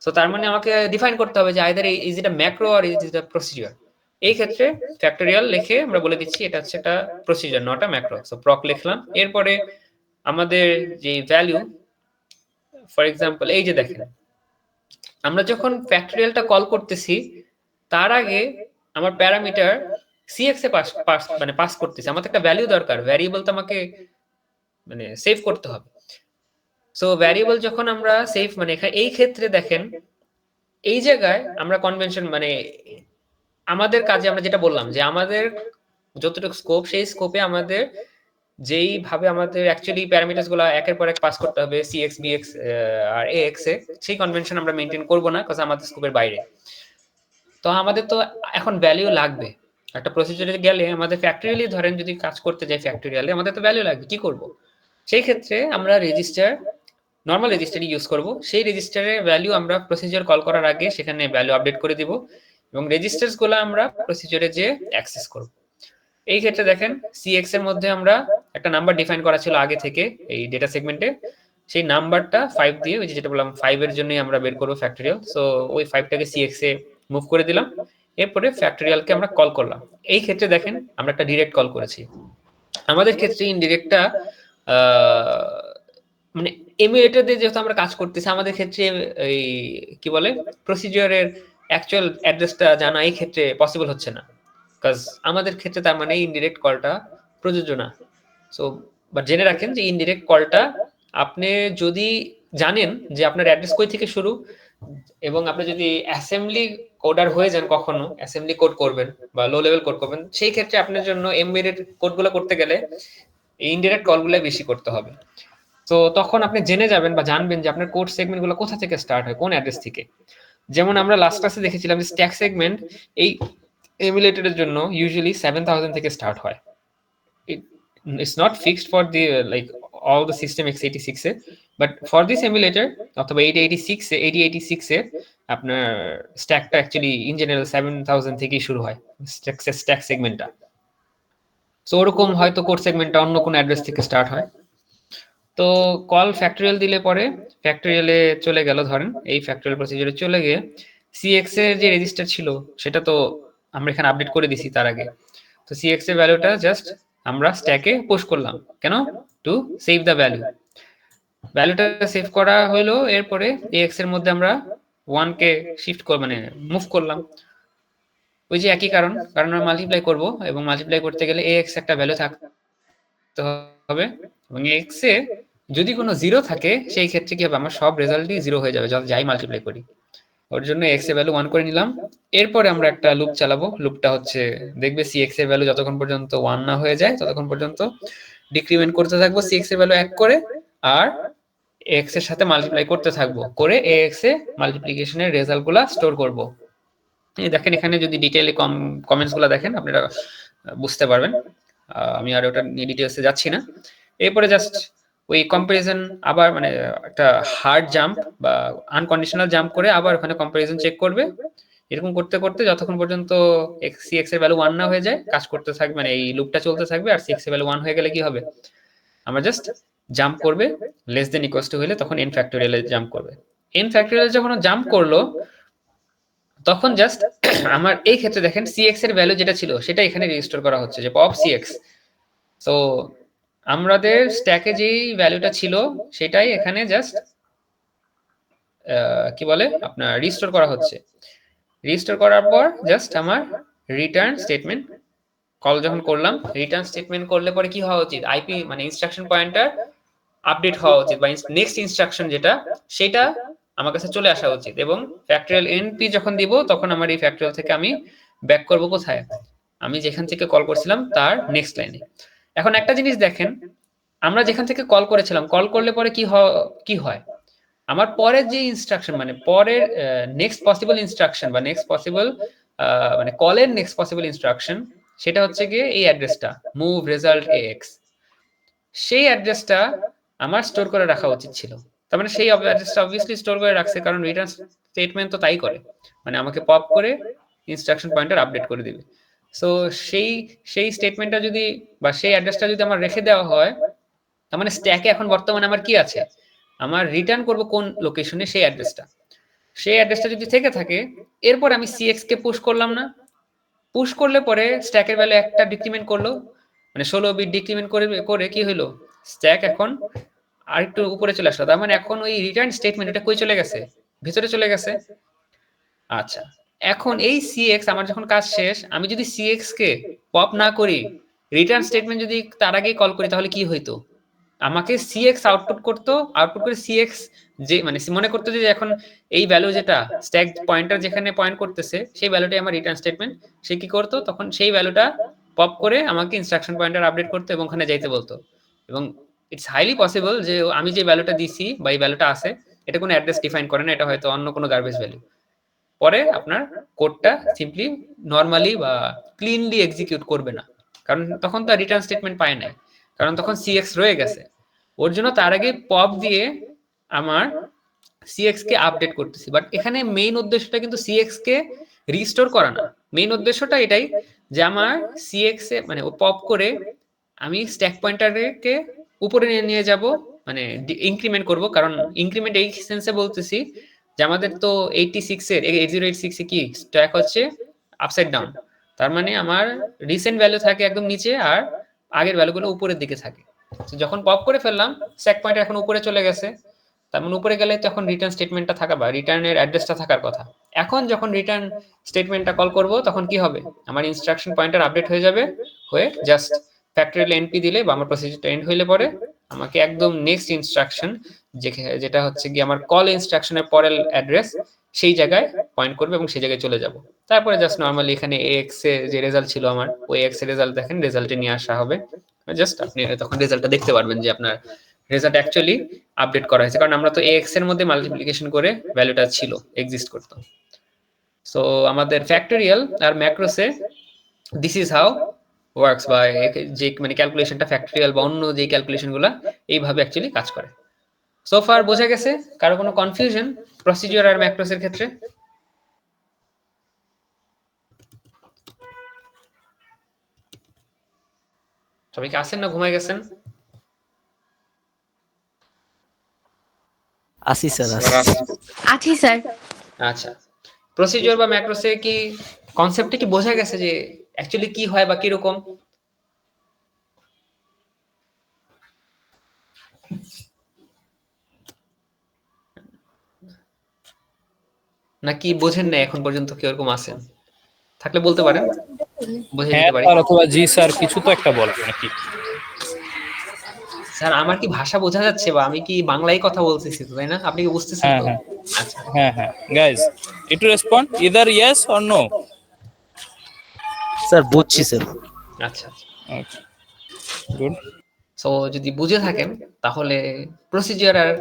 সো তার মানে আমাকে ডিফাইন করতে হবে যে আইদার ইজ এটা ম্যাক্রো আর ইজ এটা প্রসিজিওর। এই ক্ষেত্রে ফ্যাক্টরিয়াল লিখে আমরা বলে দিচ্ছি এটা হচ্ছে একটা procedure not a macro. So proc লিখলাম, এরপরে আমাদের যে ভ্যালু, ফর এক্সাম্পল এই যে দেখেন আমরা যখন ফ্যাক্টরিয়ালটা কল করতেছি তার আগে আমার প্যারামিটার সিএক্স এ পাস করতেছি, আমার তো একটা ভ্যালু দরকার, ভ্যারিয়েবল তো আমাকে মানে সেভ করতে হবে। সো ভ্যারিয়েবল যখন আমরা সেভ মানে এই ক্ষেত্রে দেখেন এই জায়গায় আমরা কনভেনশন মানে আমাদের কাজে আমরা যেটা বললাম যে আমাদের যতটুকু স্কোপ, সেই স্কোপে আমাদের যেইভাবে আমাদের অ্যাকচুয়ালি প্যারামিটারস গুলো একের পর এক পাস করতে হবে সিএক্স বিএক্স আর এএক্স এ, সেই কনভেনশন আমরা মেনটেন করব না কারণ আমাদের স্কোপের বাইরে। তো আমাদের তো এখন ভ্যালু লাগবে, একটা প্রসিজারে গেলে আমাদের ফ্যাক্টরিয়ালি ধরেন যদি কাজ করতে যাই ফ্যাক্টরিয়ালি আমাদের তো ভ্যালু লাগবে, কি করব? সেই ক্ষেত্রে আমরা রেজিস্টার নর্মাল রেজিস্টারই ইউজ করব। সেই রেজিস্টারের ভ্যালু আমরা প্রসিজার কল করার আগে সেখানে ভ্যালু আপডেট করে দিব এবং রেজিস্টারস গুলো আমরা প্রসিজারে যে অ্যাক্সেস করব। এই ক্ষেত্রে দেখেন সিএক্স এর মধ্যে আমরা একটা নাম্বার ডিফাইন করা ছিল আগে থেকে এই ডেটা সেগমেন্টে, সেই নাম্বারটা 5 দিয়ে, ওই যেটা বললাম 5 এর জন্যই আমরা বের করব ফ্যাক্টরিয়াল। সো ওই 5টাকে সিএক্স এ মুভ করে দিলাম, এরপরে ফ্যাক্টরিয়ালকে আমরা কল করলাম। এই ক্ষেত্রে দেখেন আমরা একটা ডিরেক্ট কল করেছি। আমাদের ক্ষেত্রে ইনডিরেক্টটা মানে এমুলেটর দিয়ে যেহেতু আমরা কাজ করতেছি, আমাদের ক্ষেত্রে এই কি বলে প্রসিডিওরের অ্যাকচুয়াল অ্যাড্রেসটা জানা এই ক্ষেত্রে পসিবল হচ্ছে না, বিকজ আমাদের ক্ষেত্রে তার মানে ইনডিরেক্ট কলটা প্রযোজ্য না। সো বাট জেনে রাখেন যে ইনডিরেক্ট কলটা আপনি যদি জানেন যে আপনার অ্যাড্রেস কই থেকে শুরু, এবং আপনি যদি অ্যাসেম্বলি কোডার হয়ে যান, কখনো অ্যাসেম্বলি কোড করবেন বা লো লেভেল কোড করবেন, সেই ক্ষেত্রে আপনার জন্য এমবেডেড কোডগুলো করতে গেলে ইনডিরেক্ট কলগুলো বেশি করতে হবে। তো তখন আপনি জেনে যাবেন বা জানবেন যে আপনার কোড সেগমেন্টগুলো কোথা থেকে স্টার্ট হয়, কোন অ্যাড্রেস থেকে। যেমন আমরা লাস্ট ক্লাসে দেখেছিলাম যে স্ট্যাক সেগমেন্ট এই এমুলেটরের জন্য ইউজুয়ালি 7000 থেকে স্টার্ট হয়। It's not fixed for the like all the system x86 A, but for this emulator অথবা 8086 এ আপনার স্ট্যাকটা অ্যাকচুয়ালি ইন জেনারেল 7000 থেকেই শুরু হয় স্ট্যাক সেগমেন্টটা। সো ওরকম হয়তো কোড সেগমেন্টটা অন্য কোনো অ্যাড্রেস থেকে স্টার্ট হয়। তো কল ফ্যাক্টরিয়াল দিলে পরে ফ্যাক্টরিয়ালে চলে গেল, ধরেন এই ফ্যাক্টরিয়াল প্রসিজারে চলে গিয়ে সিএক্স এর যে রেজিস্টার ছিল সেটা তো আমরা এখানে আপডেট করে দিছি তার আগে। তো সিএক্স এর ভ্যালুটা জাস্ট আমরা স্ট্যাকে পুশ করলাম, কেন? To save the value. ভ্যালুটা সেভ করা হলো, এরপরে এক্স এর মধ্যে আমরা 1 কে শিফট করে মানে মুভ করলাম। ওই যে একই কারণ আমরা মাল্টিপ্লাই করব, এবং মাল্টিপ্লাই করতে গেলে এক্স একটা ভ্যালু থাকতে হবে, এবং এক্স এ যদি কোনো জিরো থাকে সেই ক্ষেত্রে কি হবে, আমার সব রেজাল্টই জিরো হয়ে যাবে যত যাই মাল্টিপ্লাই করি। ওর জন্য এক্স এর ভ্যালু 1 করে নিলাম। এরপরে আমরা একটা লুপ চালাবো, লুপটা হচ্ছে দেখবে সিএক্স এর ভ্যালু যতক্ষণ পর্যন্ত 1 না হয়ে যায় ততক্ষণ পর্যন্ত ডিক্রিমেন্ট করতে থাকবো সিএক্স এর ভ্যালু 1 করে, আর এক্স এর সাথে মাল্টিপ্লাই করতে থাকবো, করে এক্স এ মাল্টিপ্লিকেশনের রেজাল্টগুলো স্টোর করব। এই দেখেন এখানে যদি ডিটেইলে কমেন্টস গুলো দেখেন আপনারা বুঝতে পারবেন, আমি আর ওটা নিয়ে ডিটেইলসে যাচ্ছি না। এরপরে জাস্ট ওই কম্পারিজন আবার মানে একটা হার্ড জাম্প বা আনকন্ডিশনাল জাম্প করে আবার ওখানে কম্পারিজন চেক করবে। এরকম করতে করতে যতক্ষণ পর্যন্ত সিএক্স এর ভ্যালু 1 না হয়ে যায় কাজ করতে থাকবে, মানে এই লুপটা চলতে থাকবে। আর সিএক্স এর ভ্যালু 1 হয়ে গেলে কি হবে, আমরা জাস্ট জাম্প করবে, লেস দেন ইকুয়ালস টু হলে তখন এন ফ্যাক্টোরিয়ালে জাম্প করবে। এন ফ্যাক্টোরিয়ালে যখন জাম্প করলো তখন জাস্ট আমার এই ক্ষেত্রে দেখেন সিএক্স এর ভ্যালু যেটা ছিল সেটা এখানে রেজিস্টার করা হচ্ছে যে পপ সিএক্স। তো আমাদের স্ট্যাকে যেই ভ্যালুটা ছিল সেটাই এখানে জাস্ট কি বলে আপনার রিস্টোর করা হচ্ছে। রিস্টোর করার পর জাস্ট আমার রিটার্ন স্টেটমেন্ট কল যখন করলাম, রিটার্ন স্টেটমেন্ট করলে পরে কি হওয়া উচিত, আইপি মানে ইনস্ট্রাকশন পয়েন্টার আপডেট হওয়া উচিত, বা নেক্সট ইনস্ট্রাকশন যেটা সেটা আমার কাছে চলে আসা উচিত। এবং ফ্যাক্টরিয়াল এনপি যখন দিব তখন আমার এই ফ্যাক্টরিয়াল থেকে আমি ব্যাক করব কোথায়, আমি যেখান থেকে কল করছিলাম তার নেক্সট লাইনে। এখন একটা জিনিস দেখেন, আমরা যেখান থেকে কল করেছিলাম, কল করলে পরে কি হয়, আমার পরের যে ইনস্ট্রাকশন মানে পরের নেক্সট পসিবল ইনস্ট্রাকশন বা নেক্সট পসিবল মানে কলের নেক্সট পসিবল ইনস্ট্রাকশন সেটা হচ্ছে গিয়ে এই অ্যাড্রেসটা মুভ রেজাল্ট এক্স, সেই অ্যাড্রেসটা আমার স্টোর করে রাখা উচিত ছিল। তার মানে সেই অ্যাড্রেসটা অবভিয়াসলি স্টোর করে রাখছে, কারণ রিটার্ন স্টেটমেন্ট তো তাই করে, মানে আমাকে পপ করে ইনস্ট্রাকশন পয়েন্টার আপডেট করে দিবে। সো সেই স্টেটমেন্টটা যদি বা সেই অ্যাড্রেসটা যদি আমার রেখে দেওয়া হয়, তার মানে স্ট্যাকে এখন বর্তমানে আমার কি আছে, আমার রিটার্ন করব কোন লোকেশনে সেই অ্যাড্রেসটা যদি থেকে থাকে, এরপর আমি সিএক্স কে পুশ করলাম না, পুশ করলে পরে স্ট্যাকের ভ্যালু একটা ডিক্রিমেন্ট করলো, মানে 16 বিট ডিক্রিমেন্ট করে কি হলো, স্ট্যাক এখন আরেকটু উপরে চলে আসলো। তার মানে এখন ওই রিটার্ন স্টেটমেন্ট এটা কই চলে গেছে, ভিতরে চলে গেছে। আচ্ছা, এখন এই সিএক্স আমার যখন কাজ শেষ, আমি যদি সিএক্স কে পপ না করি, রিটার্ন স্টেটমেন্ট যদি তার আগেই কল করি তাহলে কি হইতো, আমাকে সিএক্স আউটপুট করে সিএক্স যে মানে মনে করতে যে এখন এই ভ্যালু যেটা স্ট্যাক পয়েন্টার যেখানে পয়েন্ট করতেছে সেই ভ্যালুটাই আমার রিটার্ন স্টেটমেন্ট, সে কি করতো তখন সেই ভ্যালুটা পপ করে আমাকে ইনস্ট্রাকশন পয়েন্টার আপডেট করতে এবং ওখানে যাইতে বলতো। এবং ইটস হাইলি পসিবল যে আমি যে ভ্যালুটা দিছি বা এই ভ্যালুটা আছে এটা কোনো অ্যাড্রেস ডিফাইন করে না, এটা হয়তো অন্য কোনো গার্বেজ ভ্যালু। পরে আপনার কোডটা সিম্পলি নর্মালি বা ক্লিনলি এক্সিকিউট করবে না, কারণ তখন তো রিটার্ন স্টেটমেন্ট পায় নাই, কারণ তখন সিএক্স রয়ে গেছে। ওর জন্য তার আগে পপ দিয়ে আমার সিএক্স কে আপডেট করতেছি। বাট এখানে মেইন উদ্দেশ্যটা কিন্তু সিএক্স কে রিস্টোর করা না, মেইন উদ্দেশ্যটা এটাই যে আমার সিএক্স এ মানে পপ করে আমি স্ট্যাক পয়েন্টারকে উপরে নিয়ে যাব, মানে ইনক্রিমেন্ট করব। কারণ ইনক্রিমেন্ট এই সেন্সে বলতেছি যে আমাদের তো 86 এর 8086 এ কি স্ট্যাক হচ্ছে আপসাইড ডাউন, তার মানে আমার রিসেন্ট ভ্যালু থাকে একদম নিচে আর আগের ভ্যালুগুলো উপরের দিকে থাকে। যখন পপ করে ফেললাম স্ট্যাক পয়েন্টার এখন উপরে চলে গেছে, তার মানে উপরে গেলে তখন রিটার্ন স্টেটমেন্টটা থাকা বা রিটার্নের অ্যাড্রেসটা থাকার কথা। এখন যখন রিটার্ন স্টেটমেন্টটা কল করব তখন কি হবে, আমার ইনস্ট্রাকশন পয়েন্টার আপডেট হয়ে যাবে, হয়ে জাস্ট ফ্যাক্টরিয়াল এনপি দিলে বা আমার প্রসিজারটা এন্ড হইলে পরে আমাকে একদম নেক্সট ইনস্ট্রাকশন যেটা হচ্ছে কি আমার কল ইনস্ট্রাকশনের পরের অ্যাড্রেস সেই জায়গায় পয়েন্ট করবে এবং সেই জায়গায় চলে যাব। তারপরে জাস্ট নরমালি এখানে এক্স এ যে রেজাল্ট ছিল আমার ওই এক্স এর রেজাল্ট দেখেন, রেজাল্টে নিয়ে আসা হবে, জাস্ট আপনি তখন রেজাল্টটা দেখতে পারবেন যে আপনার রেজাল্ট অ্যাকচুয়ালি আপডেট করা হয়েছে, কারণ আমরা তো এক্স এর মধ্যে মাল্টিপ্লিকেশন করে ভ্যালুটা ছিল, এক্সিস্ট করতো। সো আমাদের ফ্যাক্টরিয়াল আর ম্যাক্রোসে দিস ইজ হাউ ওয়ার্কস, বা যে মানে ক্যালকুলেশনটা ফ্যাক্টরিয়াল বা অন্য যে ক্যালকুলেশনগুলো এইভাবে অ্যাকচুয়ালি কাজ করে। সো ফার বোঝা গেছে? কারো কোনো কনফিউশন প্রসিডিউর আর ম্যাক্রোসের ক্ষেত্রে? সবাই কি আছেন না ঘুমায় গেছেন? আসি স্যার আছি স্যার। আচ্ছা, প্রসিডিউর বা ম্যাক্রোসে কি কনসেপ্টটা কি বোঝা গেছে যে অ্যাকচুয়ালি কি হয় বা কিরকম? নাকি বোঝেন না এখন পর্যন্ত, কি এরকম আছেন? থাকলে বলতে পারেন, বুঝে হ্যাঁ দিতে পারি। স্যার অথবা জি স্যার, কিছু তো একটা বলেন নাকি? স্যার আমার কি ভাষা বোঝা যাচ্ছে, বা আমি কি বাংলায় কথা বলতেছি তো, তাই না? আপনি কি বুঝতেছেন হ্যাঁ তো? হ্যাঁ আচ্ছা হ্যাঁ গাইজ, একটু respond either yes or no. Sir বুঝছি স্যার। আচ্ছা, ওকে গুড। সো যদি বুঝে থাকেন তাহলে প্রসিডিউর আর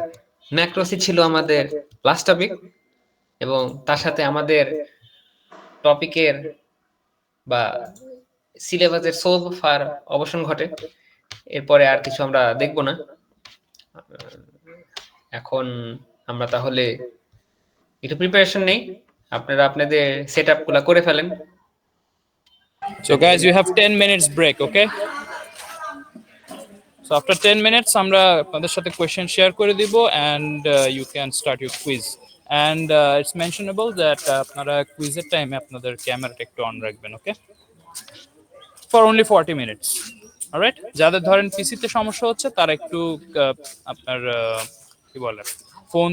ম্যাক্রোসি ছিল আমাদের লাস্ট টপিক, এবং তার সাথে আমাদের টপিকের বা সিলেবাসের সোভ আর অবসান ঘটে। এরপরে আর কিছু আমরা দেখব না। এখন আমরা তাহলে একটু প্রিপারেশন নেই, আপনারা আপনাদের সেটআপ গুলা করে ফেলেন। So guys, you have 10 minutes break, okay? So after 10 minutes আমরা আপনাদের সাথে কোয়েশ্চেন শেয়ার করে দিব and you can start your quiz. And it's mentionable that আপনারা কুইজের টাইমে আপনাদের ক্যামেরাটা একটু অন রাখবেন, ওকে? For only 40 minutes. Alright? যাদের ধরেন পিসিতে সমস্যা হচ্ছে তারা একটু আপনার কি বলে ফোন